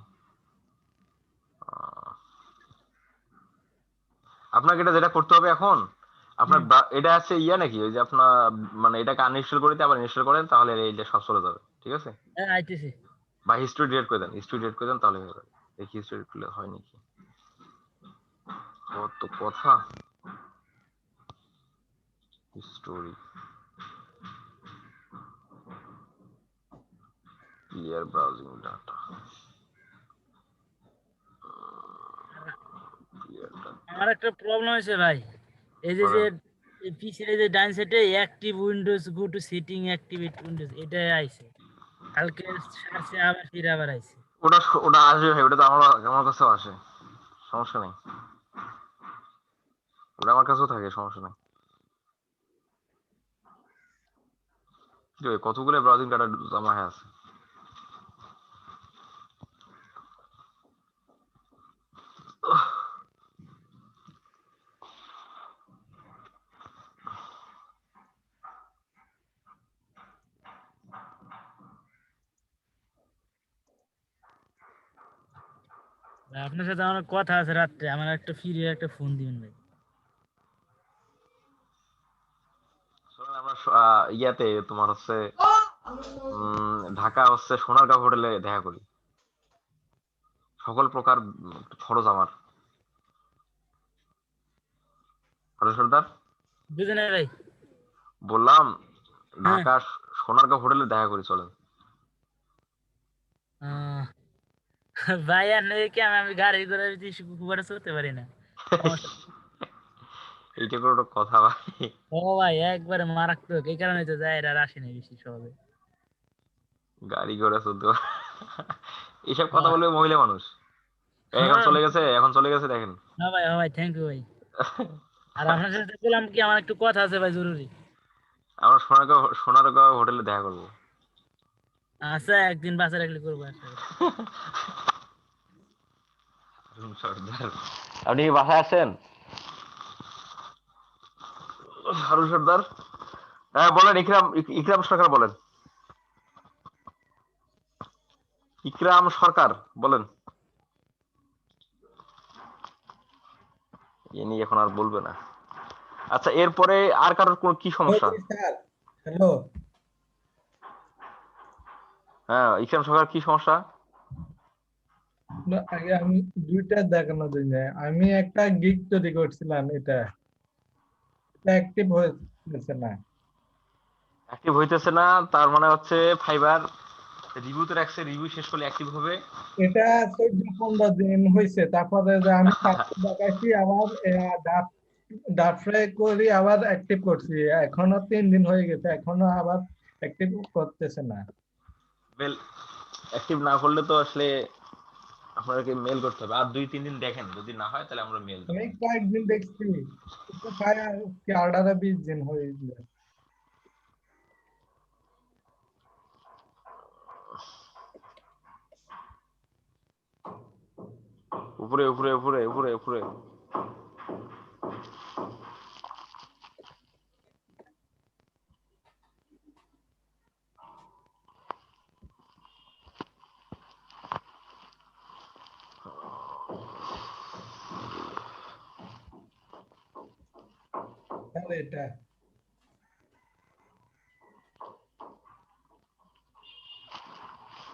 আপনাকে এটা যেটা করতে হবে এখন, আপনার এটা আছে ইয়া নাকি, ওই যে আপনার মানে এটাকে আনইনস্টল করে দিয়ে আবার ইনস্টল করেন, তাহলে এইটা সব চলে যাবে, ঠিক আছে? হ্যাঁ আইতেছি। বা হিস্ট্রি ডিলিট করে দেন, হিস্ট্রি ডিলিট করে দেন, তাহলে হয়ে যাবে। দেখি হিস্ট্রি ডিলিট করলে হয় নাকি। কত কথা। হিস্টোরি ক্লিয়ার ব্রাউজিং ডাটা, আমার একটা প্রবলেম হয়েছে ভাই, এই যে পিছিয়ে যে ডান সাইডে active Windows go to setting activate Windows, এটা আইছে কালকে সার্চে আবার ফিরে আবার আইছে। ওটা আসবে ভাই, ওটা তো আমার কাছেও আসে, সমস্যা নেই, ওটা আমার কাছেও থাকে, সমস্যা নেই। কতগুলো ব্রাউজিং ডাটা জমা হয়ে আছে। আপনার সাথে আমার কথা আছে রাত্রে, আমার একটা ফিরে একটা ফোন দিবেন ভাই। আমরা ইয়াতে তোমার হচ্ছে ঢাকা হচ্ছে সোনারগাঁও হোটেলে দেখা করি, সকল প্রকার খরচ আমার। হ্যালো সর্দার, বুঝেন ভাই? বললাম ঢাকা সোনারগাঁও হোটেলে দেখা করি, চলেন। ভাই আর নেই কি, আমি গাড়ি করে খুব একটা চলতে পারি না। এইটা কোনো কথা ভাই? ও ভাই একবারে মারাত্মক, এই কারণে তো যায় আর আসে না বেশি সবে। গাড়ি ঘোড়া চলতে এইসব কথা বলবে মহিলা মানুষ। এখন চলে গেছে দেখেন। হ্যাঁ ভাই থ্যাংক ইউ ভাই। আর আপনার সাথে বললাম কি, আমার একটু কথা আছে ভাই জরুরি। আমরা সোনারগাঁও হোটেলে দেখা করবো। আচ্ছা, একদিন বাসা রাখলে করবো। আপনি কি বাসায় আছেন হারুন সর্দার? হ্যাঁ বলেন, ইকরাম সরকার বলেন। ইকরাম সরকার বলেন। এ নিয়ে এখন আর বলবে না। আচ্ছা, এরপরে আর কারোর কোন কি সমস্যা? হ্যালো, হ্যাঁ ইকরাম সরকার, কি সমস্যা? আগে আমি দুইটা দেখানোর জন্য আমি একটা গিগ তৈরি করছিলাম, এটা অ্যাক্টিভ হয়েছে না। অ্যাক্টিভ হইতেছে না, তার মানে হচ্ছে ফাইবার রিভিউতে রাখছে, রিভিউ শেষ করলে অ্যাক্টিভ হবে। এটা 14-15 দিন হয়েছে, তারপরে যে আমি দেখাইছি আবার ডাট ফ্রাই করি, আবার অ্যাক্টিভ করছি, এখনো 3 দিন হয়ে গেছে, এখনো আবার অ্যাক্টিভ করতেছে না। মেল অ্যাক্টিভ না করলে তো আসলে আপনাদেরকে মেল করতে হবে, আর 2-3 দিন দেখেন, যদি না হয় তাহলে আমরা মেল দেব। আমি কয়েকদিন দেখছি, প্রায় 18-20 দিন হয়ে গেছে। উপরে উপরে উপরে উপরে উপরে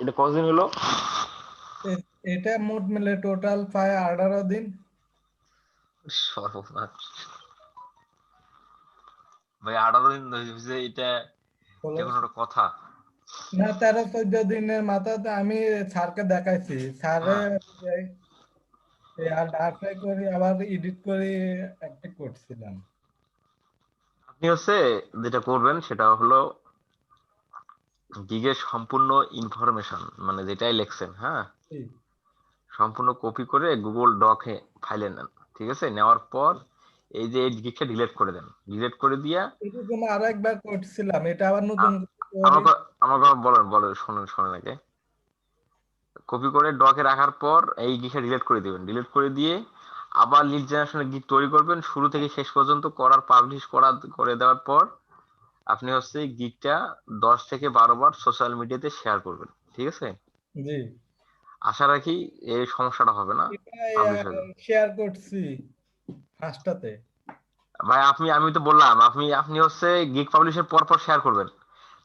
এটা কতদিন হলো? এটা মোট মিলে টোটাল প্রায় 18 দিন। সর্বনাশ ভাই, 18 দিন হয়েছে, এটা কোনো একটা কথা না, 13-14 দিনের মাথাতে আমি স্যারকে দেখাইছি, স্যারে আর ডাটা করে আবার এডিট করে অ্যাক্টিভ করছিলাম। আপনি হচ্ছে যেটা করবেন সেটা হলো গিগের সম্পূর্ণ ইনফরমেশন মানে যেটাই লিখছেন, হ্যাঁ, সম্পূর্ণ কপি করে গুগল ডকে ফাইলে নেন, ঠিক আছে? নেওয়ার পর এই যে এই গিগটা ডিলিট করে দেন, ডিলিট করে দিয়া এটা জন্য আরো একবার করছিলাম, এটা আবার নতুন করে আমাকে আমাকে বলেন বলেন শোনেন আগে। কপি করে ডকে রাখার পর এই গিগটা ডিলিট করে দিবেন, ডিলিট করে দিয়ে আবার লিড জেনারেশনের গিগ তৈরি করবেন শুরু থেকে শেষ পর্যন্ত করার পাবলিশ করে দেওয়ার পর আপনি হচ্ছে গিগটা 10 থেকে 12 বার সোশ্যাল মিডিয়াতে শেয়ার করবেন, ঠিক আছে? জি আশা রাখি এই সমস্যাটা হবে না, পাবলিশ হবে। শেয়ার করছি ফার্স্টটাতে। ভাই আমি তো বললাম আপনি হচ্ছে গিগ পাবলিশের পর শেয়ার করবেন,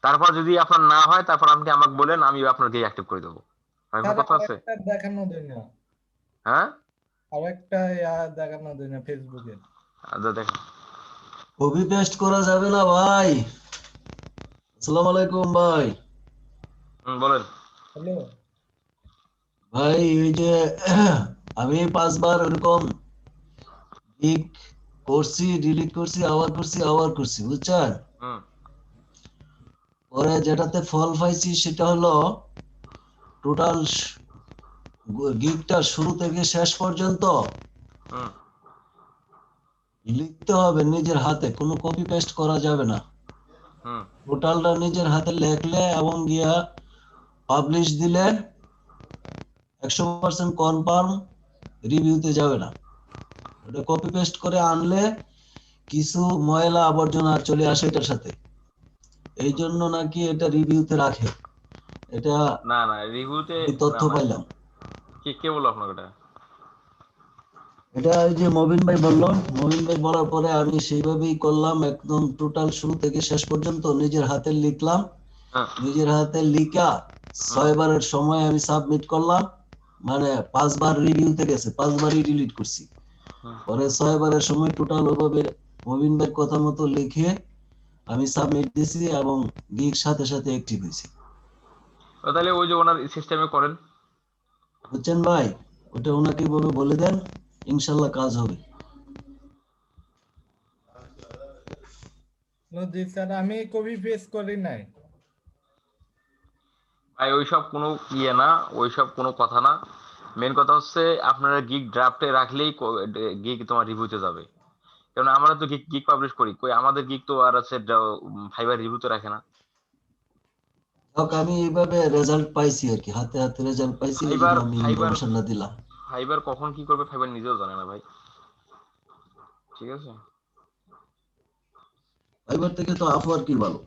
তারপর যদি আপনার না হয় তারপর আপনি আমাকে বলেন, আমি আপনার গিগ অ্যাক্টিভ করে দেবো। কথা আছে? দেখানো দেয় না, হ্যাঁ আরেকটা দেখানো দেয় না ফেসবুকে। আচ্ছা দেখেন, কপি পেস্ট করা যাবে না ভাই। আসসালামু আলাইকুম ভাই। বলেন। হ্যালো ভাই, এই যে আমি 5 বার এরকম গিগ করছি, ডিলিট করছি, আবার করছি, বুঝছেন? পরে যেটাতে ফল পাইছি সেটা হলো টোটাল গিগটা শুরু থেকে শেষ পর্যন্ত লিখতে হবে নিজের হাতে, কোনো কপি পেস্ট করা যাবে না। টোটালটা নিজের হাতে লেখলে এবং গিয়া পাবলিশ দিলে 100% কনফার্ম, রিভিউতে যাবে না। ওটা কপি পেস্ট করে আনলে কিছু ময়লা আবর্জনা চলে আসে এটার সাথে, এই জন্য নাকি এটা রিভিউতে রাখে। এটা না রিভিউতে তথ্য পাইলাম। কে বললো আপনাকে এটা? এটা এই যে মবিন ভাই বললো, মবিন ভাই বলার পরে আমি সেইভাবেই করলাম, একদম টোটাল শুরু থেকে শেষ পর্যন্ত নিজের হাতে লিখলাম। নিজের হাতে লিখা 6 বারের সময় আমি সাবমিট করলাম, মানে 5 বার রিভিউতে গেছে, 5 বারই ডিলিট করছি। পরে 6 বারের সময় টোটাল ওভাবে মবিন ভাইয়ের কথা মতো লিখে আমি সাবমিট দিছি এবং গিগ সাথে সাথে অ্যাক্টিভ হয়েছে। তাহলে ওই যে ওনার সিস্টেমে করেন, বুঝছেন ভাই? ওটা ওনাকে বলে দেন, ইনশাল্লাহ কাজ হবে। জি স্যার, আমি কপি পেস্ট করি নাই ভাই। ওইসব কোনো না, ওইসব কোনো কথা না। মেন কথা হচ্ছে আপনারা গিগ ড্রাফটে রাখলেই গিগ তোমার রিভিউতে যাবে। কারণ আমরা তো গিগ পাবলিশ করি, কই আমাদের গিগ তো আর আছে ফাইবার রিভিউতে রাখে না। আমি এইভাবে রেজাল্ট পাইছি আর কি, হাতে হাতে রেজাল্ট পাইছি, এই জন্য আমি ইনফরমেশনটা দিলাম। ফাইবার কখন কি করবে ফাইবার নিজেও জানে না ভাই, ঠিক আছে? ফাইবার থেকে তো আপওয়ার্ক কি ভালো।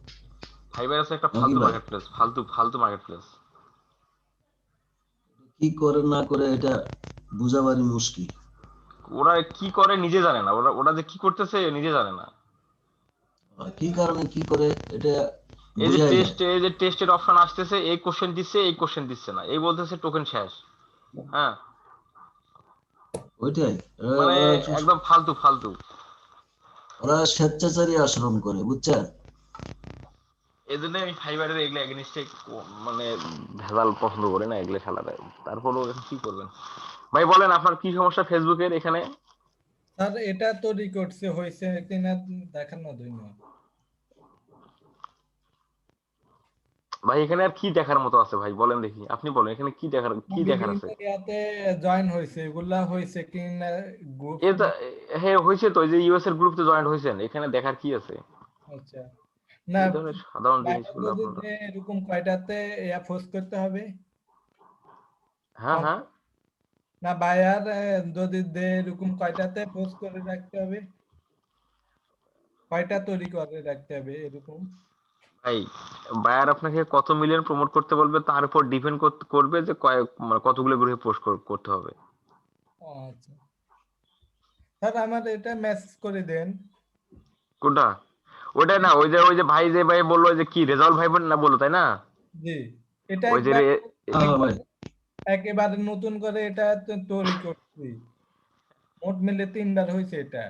ফাইবার আছে একটা ফালতু মার্কেট প্লেস, ফালতু মার্কেট প্লেস। কি করে না করে এটা বুঝাবারই মুশকিল। ওরা কি করে নিজে জানে না, ওরা যে কি করতেছে নিজে জানে না। কি কারণে কি করে এটা এই যে টেস্টের অপশন আসতেছে, এই কোশ্চেন দিচ্ছে না, এই বলতেছে টোকেন শেষ। হ্যাঁ ওইটাই, মানে একদম ফালতু। ওরা স্বেচ্ছাচারী আচরণ করে, বুঝছেন? এজন্য আমি ফাইবারের এগুলো এগেইনস্টে মানে ভেজাল পছন্দ করি না, এগুলো খেলা দেয়। তারপরও কি করবেন ভাই? বলেন আপনার কি সমস্যা ফেসবুকের এখানে? স্যার এটা তৈরি করছে, হয়েছে কিনা দেখানো দেয় না ভাই। এখানে আর কি দেখার মতো আছে ভাই? বলেন দেখি, আপনি বলেন এখানে কি দেখার আছে? ইয়াতে জয়েন হইছে, এগুলা হইছে কিনা গ্রুপ? হ্যাঁ হইছে তো, এই যে ইউএস এর গ্রুপে জয়েন্ট হইছেন, এখানে দেখার কি আছে? আচ্ছা না, সাধারণ জিনিসগুলো এরকম কয়টাতে পোস্ট করতে হবে? হ্যাঁ না বায়ার যদি এরকম কয়টাতে পোস্ট করে রাখতে হবে, কয়টা তৈরি করে রাখতে হবে এরকম? ভাই বায়ার আপনাকে কত মিলিয়ন প্রমোট করতে বলবে তার উপর ডিপেন্ড করবে যে কতগুলো গ্রুপে পোস্ট করতে হবে। আচ্ছা স্যার, আমার এটা মেসেজ করে দেন। কোনটা? ওটা না, ওই যে ভাই বললো যে কি রেজাল্ট ভাই না বললো, তাই না? জি, এটা ওই যে একেবারে নতুন করে এটা তৈরি করছি, মোট মিলে 3 বার হয়েছে এটা।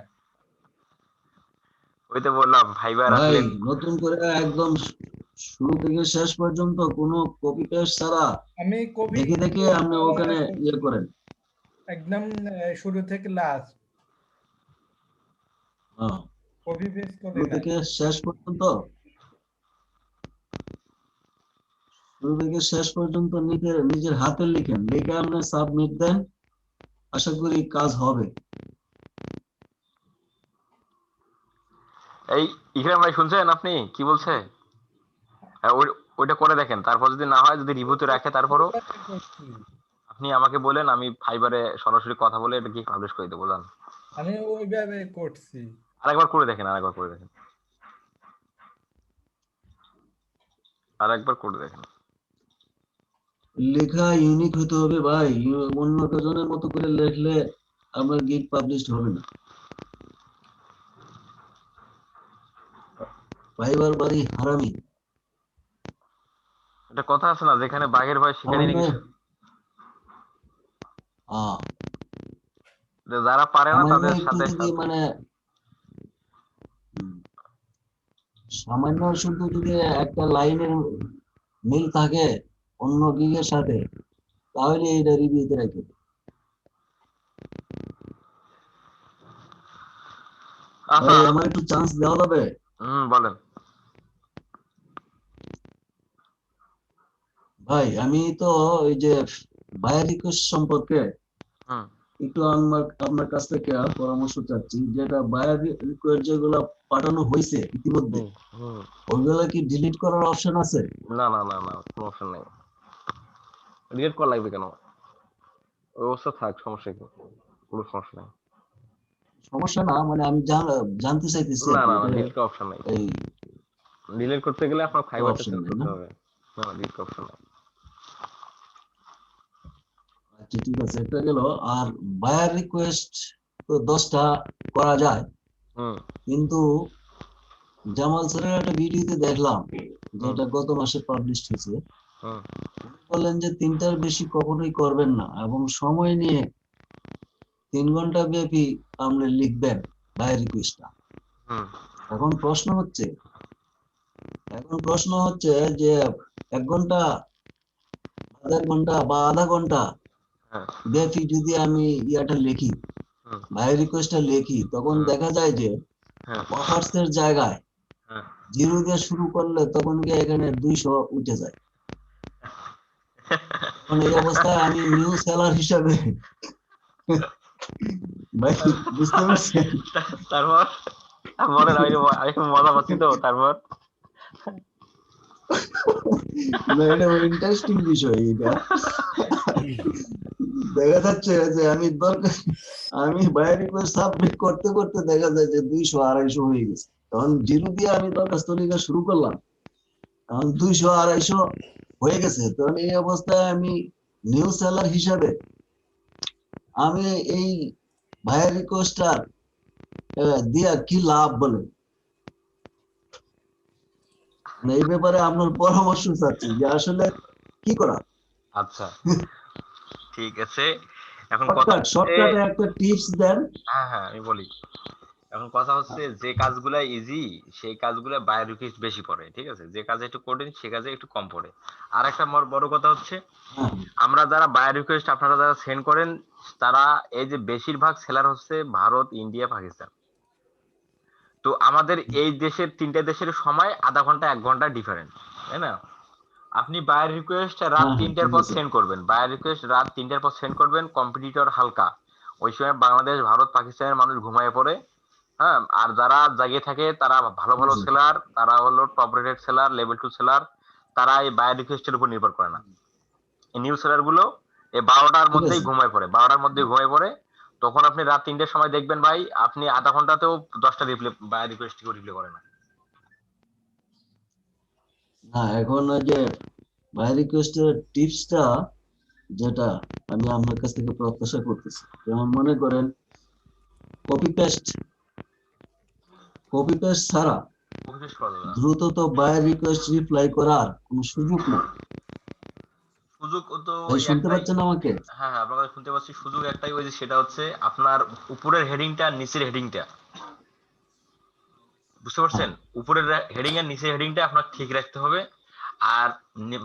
ওইটা বললাম ফাইবার আসলে নতুন করে একদম শুরু থেকে শেষ পর্যন্ত কোনো কপি পেস্ট ছাড়া আমি কপি দেখে আপনি ওখানে ইয়ে করেন, একদম শুরু থেকে লাস্ট। কপি পেস্ট করে শুরু না থেকে শেষ পর্যন্ত নিজের হাতে লিখেন, লিখে আপনি সাবমিট দেন, আশা করি কাজ হবে। এই ইকরাম ভাই শুনছেন আপনি কি বলছে? হ্যাঁ, ওইটা করে দেখেন, তারপর যদি না হয়, যদি রিভিউতে রাখে, তারপরও আপনি আমাকে বলেন, আমি ফাইবারে সরাসরি কথা বলে এটা কি পাবলিশ করে দেবো। জান, আমি ওইভাবে করছি। আরেকবার করে দেখেন, আরেকবার করে দেখেন, আরেকবার করে দেখেন। লেখা ইউনিক হতে হবে ভাই, অন্য জনের মতো করে লিখলে আমার গিগ পাবলিশ হবে না। ফাইবার বাড়ি হারামি, এটা কথা আছে না, যেখানে বাঘের ভয় সেখানে নাকি যারা পারে না তাদের একটু সাথে যদি মানে সামান্য শুধু যদি একটা লাইনের মিল থাকে অন্য গিগের সাথে, তাহলে এটা রিভিউতে রাখবে। ভাই আমার একটু চান্স দেওয়া যাবে? বলেন ভাই, আমি তো ওই যে বায়ার রিকোয়েস্ট সম্পর্কে একটু আপনার কাছ থেকে পরামর্শ চাচ্ছি। যেটা বায়ার রিকোয়েস্ট যেগুলো পাঠানো হয়েছে ইতিমধ্যে, ওইগুলা কি ডিলিট করার অপশন আছে? না না না না, কোনো অপশন নেই। ডিলিট করা লাগবে কেন? ওই অবস্থা থাক, সমস্যা কি? কোনো সমস্যা নেই। সমস্যা না, মানে আমি জানতে চাইতেছি না না, ডিলিট করার অপশন নাই। এই ডিলিট করতে গেলে আপনার ফাইবারটা চেঞ্জ করতে হবে। না, ডিলিট করার অপশন নাই। আচ্ছা ঠিক আছে, এটা গেল। আর বায়ার রিকোয়েস্ট তো 10টা করা যায়, কিন্তু জামাল স্যারের একটা ভিডিওতে দেখলাম, যেটা গত মাসে পাবলিশ হয়েছে, বললেন যে 3টার বেশি কখনোই করবেন না, এবং সময় নিয়ে 3 ঘন্টা ব্যাপী আপনি লিখবেন বায়ার রিকোয়েস্টটা। এখন প্রশ্ন হচ্ছে যে 1 ঘন্টা, 1.5 ঘন্টা বা আধা ঘন্টা ব্যাপী যদি আমি ইয়াটা লিখি, বায়ার রিকোয়েস্টটা লিখি, তখন দেখা যায় যে অফার্স এর জায়গায় 0 দিয়ে শুরু করলে তখন গিয়ে এখানে 200 উঠে যায়। এখন এই অবস্থায় আমি নিউ সেলার হিসাবে ভাই বুঝতে পারছেন? তারপর বলেন, আমি মজা পাচ্ছি তো। তারপর এটা ইন্টারেস্টিং বিষয়। এটা দেখা যাচ্ছে যে আমি বায়ার রিকোয়েস্ট সাবমিট করতে করতে দেখা যায় যে 200-250 হয়ে গেছে। তখন 0 দিয়ে আমি দরখাস্ত লেখা শুরু করলাম, তখন 200-250 হয়ে গেছে। তখন এই অবস্থায় আমি নিউ সেলার হিসাবে আমি এই বায়ার রিকোয়েস্টটা দিয়া কি লাভ বলে, এই ব্যাপারে আপনার পরামর্শ চাচ্ছি যে আসলে কি করা। আচ্ছা ঠিক আছে, এখন কথা শর্টকাটে একটা টিপস দেন। হ্যাঁ হ্যাঁ, আমি বলি। এখন কথা হচ্ছে, যে কাজগুলা ইজি সেই কাজগুলা বায়ার রিকোয়েস্ট বেশি পড়ে, ঠিক আছে? যে কাজে একটু কঠিন সে কাজে একটু কম পড়ে। আর একটা বড় কথা হচ্ছে, আমরা যারা বায়ার রিকোয়েস্ট আপনারা যারা সেন্ড করেন, তারা এই যে বেশিরভাগ সেলার হচ্ছে ভারত, ইন্ডিয়া, পাকিস্তান। তো আমাদের এই দেশের 3টা দেশের সময় আধা ঘন্টা 1 ঘন্টা ডিফারেন্ট, তাই না? আপনি বায়ার রিকোয়েস্ট রাত 3টার পর সেন্ড করবেন, বায়ার রিকোয়েস্ট রাত 3টার পর সেন্ড করবেন, কম্পিটিটর হালকা, ওই সময় বাংলাদেশ, ভারত, পাকিস্তানের মানুষ ঘুমায় পড়ে। হ্যাঁ, আর যারা জাগিয়ে থাকে তারা ভালো ভালো সেলার, তারা হলো top rated seller, level 2 seller, তারা এই বায়ার রিকোয়েস্টের উপর নির্ভর করে না। এই নিউ সেলার গুলো এই 12টার মধ্যেই ঘুমায় পড়ে, 12টার মধ্যেই ঘুমায় পড়ে। তখন আপনি রাত 3টার সময় দেখবেন ভাই, আপনি আধা ঘন্টাতেও 10টা রিপ্লাই বায়ার রিকোয়েস্ট রিপ্লাই করে না। না, এখন ওই যে বায়ার রিকোয়েস্টের টিপসটা যেটা আমি আপনার কাছ থেকে প্রত্যাশা করতেছি, যেমন মনে করেন কপি পেস্ট ছাড়া দ্রুত তো বায়ার রিকোয়েস্ট রিপ্লাই করার কোনো সুযোগ নেই। সুযোগ তো শুনতে পাচ্ছেন আমাকে? হ্যাঁ হ্যাঁ, আপনাকে শুনতে পাচ্ছি। সুযোগ একটাই, ওই যে সেটা হচ্ছে আপনার উপরের হেডিংটা নিচের হেডিংটা, বুঝতে পারছেন? উপরের হেডিং আর নিচের হেডিংটা আপনার ঠিক রাখতে হবে। আর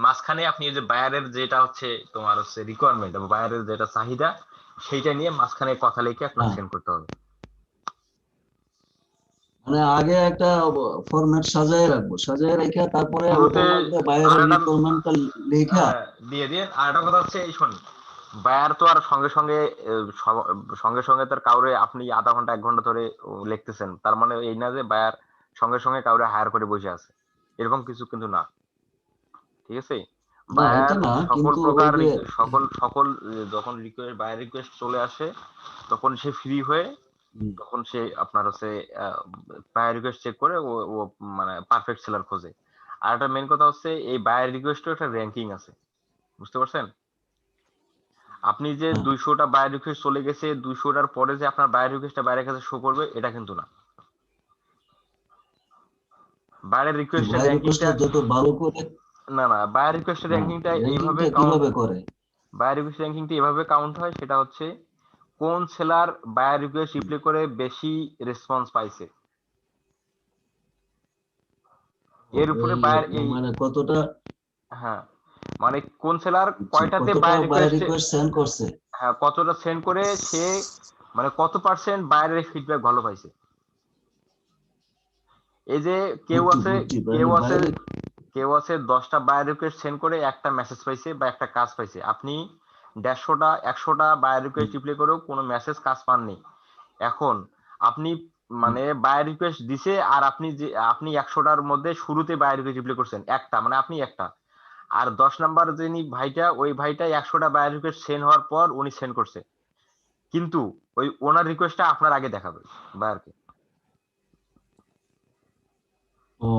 মাঝখানে আপনি যে বায়ারের যেটা হচ্ছে তোমার হচ্ছে রিকোয়ারমেন্ট বা বায়ারের যেটা চাহিদা, সেইটা নিয়ে মাঝখানে কথা লিখে আপনার সেন্ড করতে হবে। মানে আগে একটা ফরম্যাট সাজায় রাখবো, সাজায় রেখে তারপরে শুরুতে ওটার মধ্যে বাইরের আরেকটা রিকোয়ারমেন্টটা লেখা। দিয়ে দিন। আর একটা কথা হচ্ছে এই শোন, বায়ার তো আর সঙ্গে সঙ্গে সঙ্গে সঙ্গে তার কাউরে আপনি আধা ঘন্টা 1 ঘন্টা ধরে লিখতেছেন, তার মানে এই না যে বায়ার সঙ্গে সঙ্গে কাউরে হায়ার করে বসে আছে, এরকম কিছু কিন্তু না, ঠিক আছে? না বায়ার এটা না, সকল কিন্তু ওই প্রকার যে সকল যখন রিকোয়েস্ট বায়ার রিকোয়েস্ট চলে আসে তখন সে ফ্রি হয়ে তখন সে আপনার হচ্ছে বায়ার রিকোয়েস্ট চেক করে ও মানে পারফেক্ট সেলার খোঁজে। আর একটা মেন কথা হচ্ছে এই বায়ার রিকোয়েস্টের একটা র্যাঙ্কিং আছে, বুঝতে পারছেন? আপনি যে 200টা বায়ার রিকোয়েস্ট চলে গেছে, 200টার পরে যে আপনার বায়ার রিকোয়েস্টটা বাইরের কাছে শো করবে এটা কিন্তু না। বায়ার রিকোয়েস্টের বাইরের র্যাঙ্কিংটা রিকোয়েস্টটা যত ভালো করে না বায়ার রিকোয়েস্টের র্যাঙ্কিংটা এইভাবে র্যাঙ্কিংটা কিভাবে করে? বায়ার রিকোয়েস্ট র্যাঙ্কিংটা এভাবে কাউন্ট হয়, সেটা হচ্ছে কোন সেলার বায়ার রিকোয়েস্ট রিপ্লাই করে বেশি রেসপন্স পাইছে, এর উপরে বায়ার এই মানে কতটা, হ্যাঁ মানে কোন সেলার কয়টাতে কতটা বায়ার বাইরের রিকোয়েস্ট রিকোয়েস্ট সেন্ড করছে। হ্যাঁ কতটা সেন্ড করে সে মানে কত পার্সেন্ট বায়ারের ফিডব্যাক ভালো পাইছে। এই যে কেউ আছে কেউ আছে 10টা বায়ার রিকোয়েস্ট সেন্ড করে একটা মেসেজ পাইছে বা একটা কাজ পাইছে, আপনি 150টা বায়ার রিকোয়েস্ট রিপ্লাই করেও কোনো মেসেজ কাজ পাননি। এখন আপনি মানে বায়ার রিকোয়েস্ট দিছে আর আপনি 100টার মধ্যে শুরুতে বায়ার রিকোয়েস্ট রিপ্লাই করছেন একটা, মানে আপনি একটা, আর 10 নাম্বার যিনি ভাইটা ওই ভাইটা 100টা বায়ার রিকোয়েস্ট সেন্ড হওয়ার পর উনি সেন্ড করছে, কিন্তু ওই ওনার রিকোয়েস্টটা আপনার আগে দেখাবে বায়ারকে। ও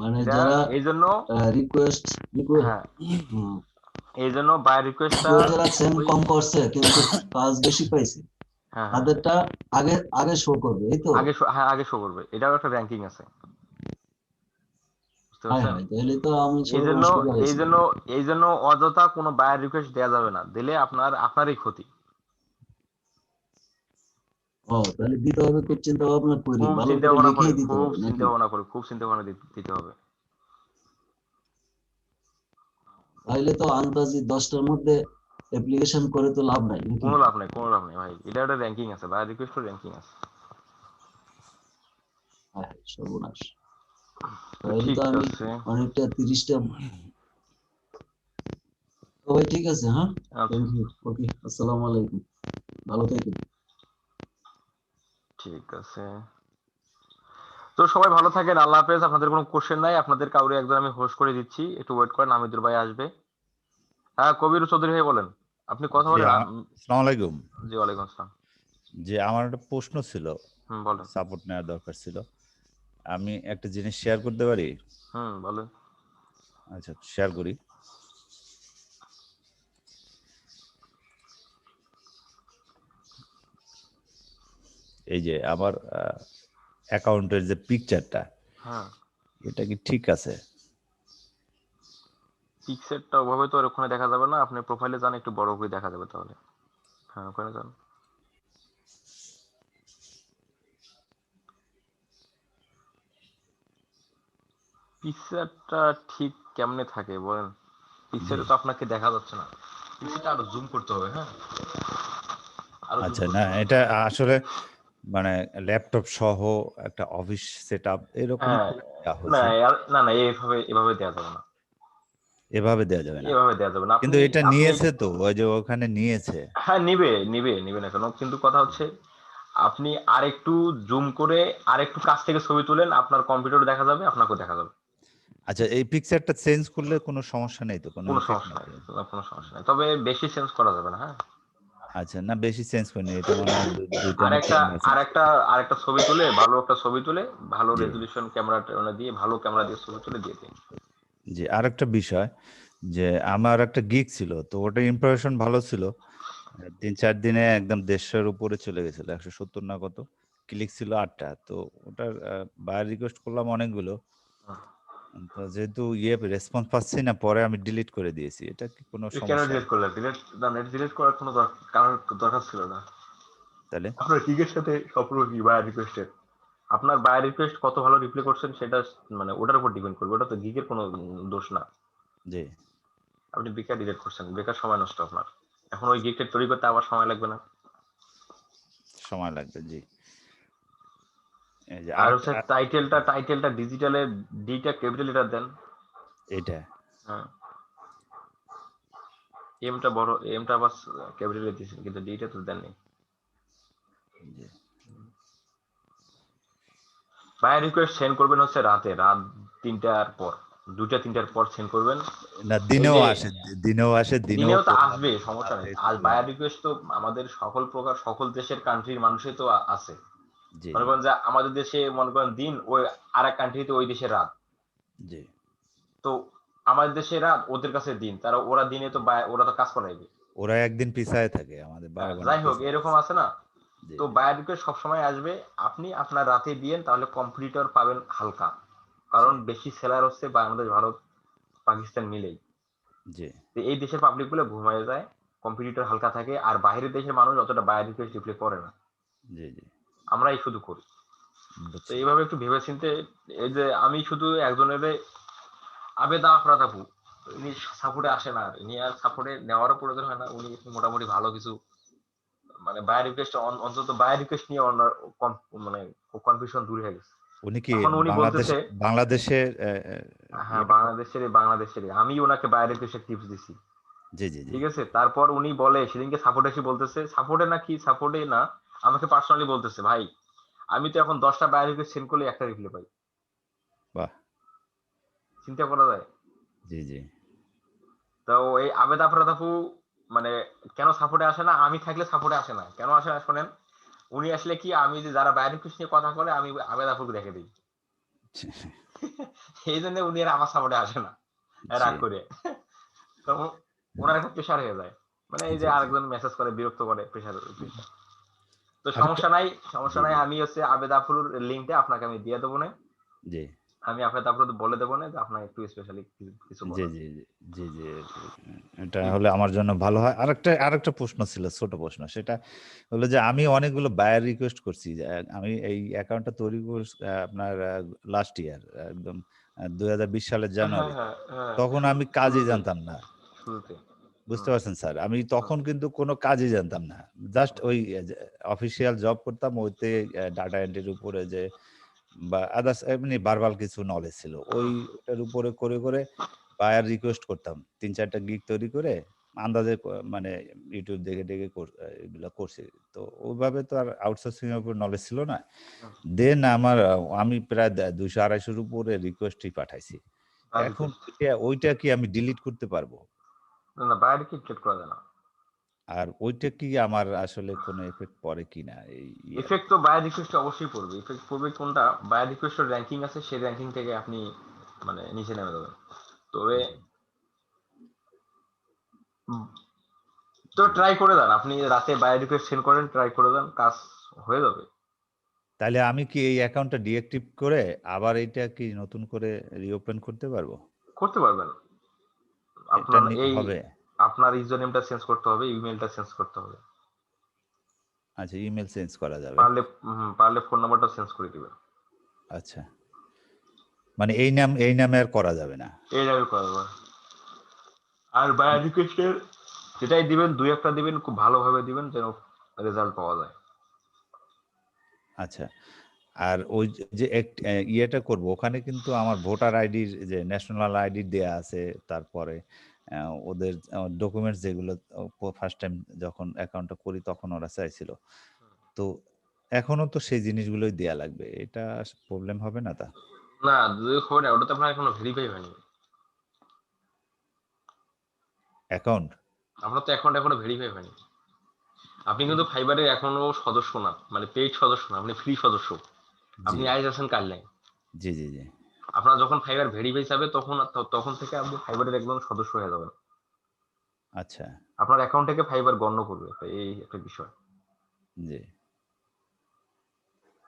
মানে যারা এই জন্য রিকোয়েস্ট হ্যাঁ এই জন্য বায়ার রিকোয়েস্টটা যারা সেন্ড কম করছে কিন্তু কাজ বেশি পাইছে তাদেরটা আগে আগে শো করবে, এই তো? আগে শো করবে, এটাও একটা র্যাঙ্কিং আছে, বুঝতে পারছেন? তাহলে তো আমি এই জন্য অযথা কোনো বায়ার রিকোয়েস্ট দেয়া যাবে না, দিলে আপনারই ক্ষতি। তাহলে দিতে হবে, খুব চিন্তা ভাবনা করি, খুব ভালো চিন্তা করে ভাবনা লিখেই দিতে হবে, খুব চিন্তা ভাবনা দিতে হবে। তাইলে তো আন্দাজি 10টার মধ্যে অ্যাপ্লিকেশন করে তো লাভ নাই, কোনো লাভ নাই ভাই, এটা একটা র্যাঙ্কিং আছে, বায়ার রিকোয়েস্টের র্যাঙ্কিং আছে। সর্বনাশ, তাহলে তো আমি অনেকটা 30টা। তো ভাই ঠিক আছে, হ্যাঁ থ্যাংক ইউ, ওকে, আসসালামু আলাইকুম, ভালো থাকেন। ঠিক আছে, তো সবাই ভালো থাকেন, আল্লাহ হাফেজ। আপনাদের কোনো কোশ্চেন নাই, আপনাদের কাউরে একজন আমি হোস্ট করে দিচ্ছি, একটু ওয়েট করেন, আমিদুর ভাই আসবে। হ্যাঁ কবির চৌধুরী ভাই বলেন, আপনি কথা বলেন। আসসালামু আলাইকুম। জি ওয়ালাইকুম আসসালাম। যে আমার একটা প্রশ্ন ছিল, বলেন। সাপোর্ট নেওয়ার দরকার ছিল, আমি একটা জিনিস শেয়ার করতে পারি? বলেন। আচ্ছা শেয়ার করি। এই যে আমার অ্যাকাউন্টের যে পিকচারটা, এটা কি ঠিক আছে? পিকচারটা ওভাবে তো ওখানে দেখা যাবে না, আপনি প্রোফাইলে যান, একটু বড় করে দেখা যাবে তাহলে। হ্যাঁ ওখানে যান। পিকচারটা ঠিক কেমনে থাকে বলেন? পিকচারে তো আপনাকে দেখা যাচ্ছে না, পিকচারটা আরো জুম করতে হবে। হ্যাঁ আচ্ছা না, এটা আসলে মানে ল্যাপটপ সহ একটা অফিস সেটআপ এরকম না এভাবে দেয়া যাবে না। এভাবে দেয়া যাবে না, এভাবে দেয়া যাবে না। কিন্তু এটা নিয়েছে তো, ওই যে ওখানে নিয়েছে। হ্যাঁ নিবে না কেন, কিন্তু কথা হচ্ছে আপনি আরেকটু জুম করে আরেকটু কাছ থেকে ছবি তুলেন, আপনার কম্পিউটারে দেখা যাবে, আপনাকেও দেখা যাবে। আচ্ছা এই পিকচারটা চেঞ্জ করলে কোনো সমস্যা নেই তো? কোনো সমস্যা নাই, তবে বেশি চেঞ্জ করা যাবে না। হ্যাঁ আচ্ছা না, বেশি চেঞ্জ করিনি, এটা মনে হয় আরেকটা ছবি তুলে, ভালো একটা ছবি তুলে, ভালো রেজোলিউশন ক্যামেরা দিয়ে, ভালো ক্যামেরা দিয়ে ছবি তুলে দিয়ে দিন। জি আরেকটা বিষয়, যে আমার একটা গিগ ছিল, তো ওটা ইমপ্রেশন ভালো ছিল, 3-4 দিনে একদম 150-এর উপরে চলে গেছিল, 170 না কত, ক্লিক ছিল 8টা, তো ওটার বায়ার রিকোয়েস্ট করলাম অনেকগুলো, তো যেহেতু রেসপন্স পাচ্ছি না, পরে আমি ডিলিট করে দিয়েছি। এটা কি কোনো সমস্যা? কেন ডিলিট করলেন? ডিলিট করার কোনো দরকার ছিল না। তাহলে আপনার গিগের সাথে সম্পর্ক কি বায়ার রিকোয়েস্টের? আপনার বায়ার রিকোয়েস্ট কত ভালো রিপ্লাই করছেন সেটা মানে ওটার উপর ডিপেন্ড করবে, ওটা তো গিগের কোনো দোষ না। জি আপনি বেকার ডিলিট করছেন, বেকার সময় নষ্ট আপনার। এখন ওই গিগটা তৈরি করতে আবার সময় লাগবে না? সময় লাগবে, জি। এই যে আর হচ্ছে টাইটেলটা ডিজিটালে ডিটা ক্যাপিটাল লেটার দেন। এটা হ্যাঁ, এমটা বড়, এমটা বাস ক্যাপিটালে দিয়েছেন কিন্তু ডিটা তো দেননি। বাই রিকোয়েস্ট সেন্ড করবেন হচ্ছে রাত 3টার পর, 2টা-3টার পর সেন্ড করবেন। না, এই দিনেও যে আসে, দিনেও আসে, দিনেও তো করলাম, আসবে, সমস্যা নেই। রাতে আর করলাম। বায়ার রিকোয়েস্ট তো আমাদের সকল দেশের কান্ট্রির মানুষই তো আছে। জি মনে করেন যে আমাদের দেশে মনে করেন দিন, ওই আরেক কান্ট্রিতে ওই দেশের রাত। জি তো আমাদের দেশে রাত, ওদের কাছে দিন, ওরা দিনে তো ওরা তো কাজ করাইবে। ওরা একদিন পিছায় থাকে, আমাদের 12 ঘন্টা যাই হোক, পিছায় এরকম আছে। আছে না। তো বায়ার রিকোয়েস্ট সবসময় আসবে, আপনি আপনার রাতে দিয়েন, তাহলে কম্পিউটার পাবেন হালকা। কারণ বেশি সেলার হচ্ছে বাংলাদেশ, ভারত, পাকিস্তান মিলেই। জি তো এই দেশের পাবলিক গুলো ঘুমায় যায়, কম্পিউটার হালকা থাকে, আর বাইরের দেশের মানুষ অতটা বায়ার রিকোয়েস্ট রিপ্লে করে না, জি জি আমরাই শুধু করি। তো বুঝছি। এইভাবে একটু ভেবে চিন্তে, এই যে আমি শুধু একজনের আবেদা আফরাতাপু, উনি সাপোর্টে আসে না, উনি আর সাপোর্টে নেওয়ারও প্রয়োজন হয় না। উনি মোটামুটি ভালো কিছু মানে বায়ার রিকোয়েস্ট, অন্তত বায়ার রিকোয়েস্ট নিয়ে ওনার মানে কনফিউশন দূর হয়ে গেছে। উনি কি এখন উনি বলতেছে, বাংলাদেশের হ্যাঁ বাংলাদেশেরই আমি ওনাকে বায়ার রিকোয়েস্টের টিপস দিছি। জি জি জি ঠিক আছে, তারপর উনি বলে সেদিনকে সাপোর্টে এসে বলতেছে, সাপোর্টে না, আমাকে পার্সোনালি বলতেছে, ভাই আমি তো এখন 10টা বায়ার রিকোয়েস্ট সেন্ড করলে একটা রিপ্লাই পাই। বাহ, চিন্তা করা যায়। জি জি তো এই আবেদ আফরাতাপু মানে কেন সাপোর্টে আসে না, আমি থাকলে সাপোর্টে আসে না, কেন আসে না শোনেন। উনি আসলে কি, আমি যে যারা বায়ার রিকোয়েস্ট নিয়ে কথা বলে আমি আবেদ আফুকে রেখে দিই। এই জন্য উনি আর আমার সাপোর্টে আসে না, রাগ করে। তখন ওনার একটা প্রেশার হয়ে যায়, মানে এই যে আরেকজন মেসেজ করে বিরক্ত করে, প্রেশার। তো সমস্যা নাই, আমি হচ্ছে আবেদ আফুর লিঙ্কটা আপনাকে আমি দিয়ে দেবো না। জি আমি আপনাকে তারপরে বলে দেবো না যে আপনার একটু স্পেশালি কিছু জি বলার। জি জি জি এটা হলে আমার জন্য ভালো হয়। আরেকটা প্রশ্ন ছিল, ছোট প্রশ্ন, সেটা হলো যে আমি অনেকগুলো বায়ার রিকোয়েস্ট করছি। আমি এই অ্যাকাউন্টটা তৈরি করছি আপনার লাস্ট ইয়ার, একদম 2020 সালের জানুয়ারি। তখন আমি কাজই জানতাম না, শুরুতে। বুঝতে পারছেন স্যার। আমি তখন কিন্তু কোনো কাজই জানতাম না, জাস্ট ওই অফিসিয়াল জব করতাম, ওইতে ডাটা এন্ট্রির উপরে যে বা আদার্স এমনি ভার্বাল কিছু নলেজ ছিল, ওইটার উপরে করে করে বায়ার রিকোয়েস্ট করতাম। 3-4টা গিগ তৈরি করে আন্দাজে মানে ইউটিউব দেখে দেখে এগুলো করছি। তো ওইভাবে তো আর আউটসোর্সিং এর উপর নলেজ ছিল না। দেন আমি প্রায় 200-250-র উপরে রিকোয়েস্টই পাঠাইছি। এখন ওইটা কি আমি ডিলিট করতে পারবো? না, বায়ার রিকোয়েস্ট ডিলিট করা যায় না। আর ওইটা কি আমার আসলে কোনো এফেক্ট পড়ে কিনা? এই এফেক্ট তো বায়ার রিকোয়েস্টে অবশ্যই পড়বে। এফেক্ট পড়বে কোনটা, বায়ার রিকোয়েস্টের র‍্যাঙ্কিং আছে, সেই র‍্যাঙ্কিং থেকে আপনি মানে নিচে নেমে যাবেন। তবে তো ট্রাই করে দেন, আপনি রাতে বায়ার রিকোয়েস্ট সেন্ড করেন, ট্রাই করে দেন, কাজ হয়ে যাবে। তাহলে আমি কি এই অ্যাকাউন্টটা ডিঅ্যাক্টিভ করে আবার এটা কি নতুন করে রিওপেন করতে পারবো? করতে পারবেন। আপনার আপনার ইউজার নেমটা চেঞ্জ করতে হবে, ইমেলটা চেঞ্জ করতে হবে। আচ্ছা, ইমেল চেঞ্জ করা যাবে, পারলে ফোন নাম্বারটা চেঞ্জ করে দিবেন। আচ্ছা, মানে এই নামে আর করা যাবে না? এই নামে করা যাবে। আর বায়ার রিকোয়েস্টের যেটাই দিবেন, 2-1টা দিবেন, খুব ভালোভাবে দিবেন যেন রেজাল্ট পাওয়া যায়। আচ্ছা, আর ওই যে ইয়েটা করব, ওখানে কিন্তু আমার ভোটার আইডির যে ন্যাশনাল আইডি দেয়া আছে, তারপরে ওদের ডকুমেন্টস যেগুলো ফার্স্ট টাইম যখন অ্যাকাউন্টটা করি তখন ওরা চাইছিল, তো এখনো তো সেই জিনিসগুলোই দেয়া লাগবে। এটা প্রবলেম হবে না? তা না, হবে না, ওটা তো আপনার এখনো ভেরিফাই হয়নি অ্যাকাউন্ট। আপনার তো অ্যাকাউন্ট এখনো ভেরিফাই হয়নি। আপনি কিন্তু ফাইবারের এখনো সদস্য না, মানে পেইড সদস্য না, আপনি ফ্রি সদস্য। আপনি আইজ আছেন কাল নাই। জি জি জি আপনার যখন ফাইবার ভেরিফাই যাবে তখন থেকে আপনি ফাইবারের একদম সদস্য হয়ে যাবেন। আচ্ছা, আপনার অ্যাকাউন্ট থেকে ফাইবার গণ্য করবে, এই একটা বিষয়। জি,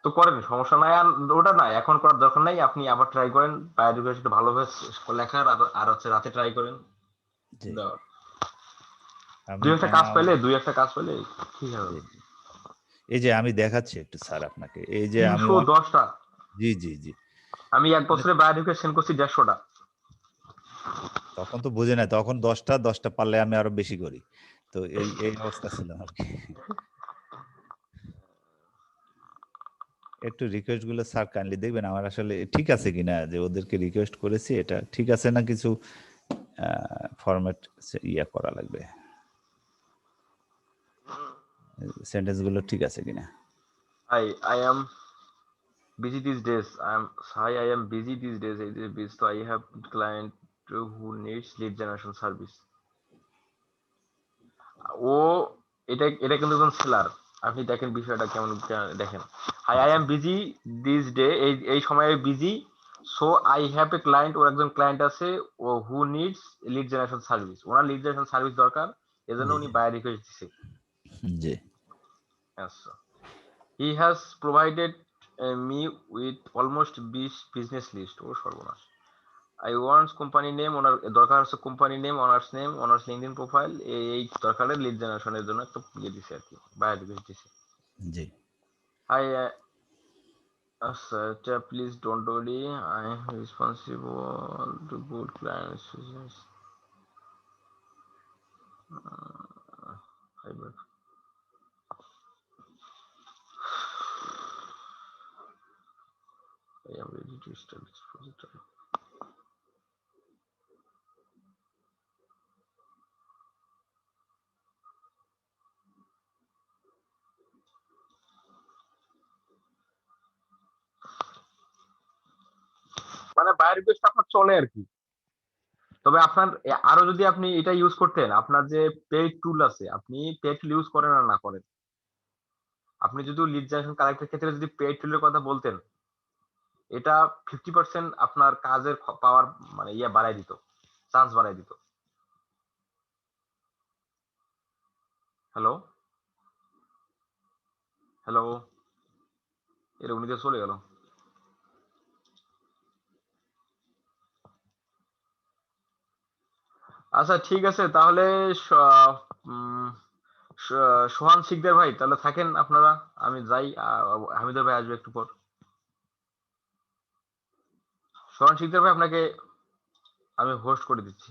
তো করেন, সমস্যা নাই। আর ওটা না, এখন করার দরকার নাই, আপনি আবার ট্রাই করেন বায়ার রিকোয়েস্ট ভালোভাবে লেখার, আর হচ্ছে রাতে ট্রাই করেন। দুই একটা কাজ পেলে ঠিক হবে। এই যে আমি দেখাচ্ছি একটু স্যার আপনাকে, এই যে আমি 310টা। জি জি জি আমি এক বছরে বায়ার রিকোয়েস্ট সেন্ড করছি 150টা। তখন তো বুঝে না, তখন 10টা পারলে আমি আরো বেশি করি। তো এই অবস্থা ছিল আর কি। একটু রিকোয়েস্ট গুলো স্যার কাইন্ডলি দেখবেন আমার আসলে ঠিক আছে কিনা, যে ওদেরকে রিকোয়েস্ট করেছি এটা ঠিক আছে না, কিছু ফরম্যাট ইয়া করা লাগবে, সেন্টেন্স গুলো ঠিক আছে কিনা। I am busy these days. I am busy these days. It is busy. So I have client who needs lead generation service. ও এটা এটা কিন্তু একজন সেলার। আপনি দেখেন বিষয়টা কেমন দেখেন। I am busy this day. এই সময়ে busy. So I have a client, ওর একজন ক্লায়েন্ট আছে ও who needs lead generation service. ওনার লিড জেনারেশন সার্ভিস দরকার, এজন্য উনি বায়ার রিকোয়েস্ট দিছে। জি। আচ্ছা। He has provided me with almost business list. ও সর্বনাশ। I want company name, ওনার দরকার আছে company name, honours name, honours LinkedIn profile, এই দরকারে লিড জেনারেশনের জন্য একটা ইয়ে দিছে আর কি, বায়ার রিকোয়েস্ট দিছে। জি। I আচ্ছা, please don't worry, I am responsible to good clients. I am ready to start this project. মানে বায়ার রিকোয়েস্ট আপনার চলে আর কি। তবে আপনার আরো যদি আপনি এটা ইউজ করতেন, আপনার যে পেইড টুল আছে, আপনি পেইড টুল ইউজ করেন আর না করেন, আপনি যদি লিড জেনারেশন কালেক্টের ক্ষেত্রে যদি পেইড টুলের কথা বলতেন, এটা 50% আপনার কাজের পাওয়ার মানে ইয়া বাড়াই দিত, চান্স বাড়াই দিত। হ্যালো হ্যালো, এর উনি দিয়ে চলে গেল। আচ্ছা ঠিক আছে, তাহলে সোহান শিকদার ভাই তাহলে থাকেন আপনারা, আমি যাই, হামিদুর ভাই আসবে একটু পর। সোহান শিকদার ভাই আপনাকে আমি হোস্ট করে দিচ্ছি।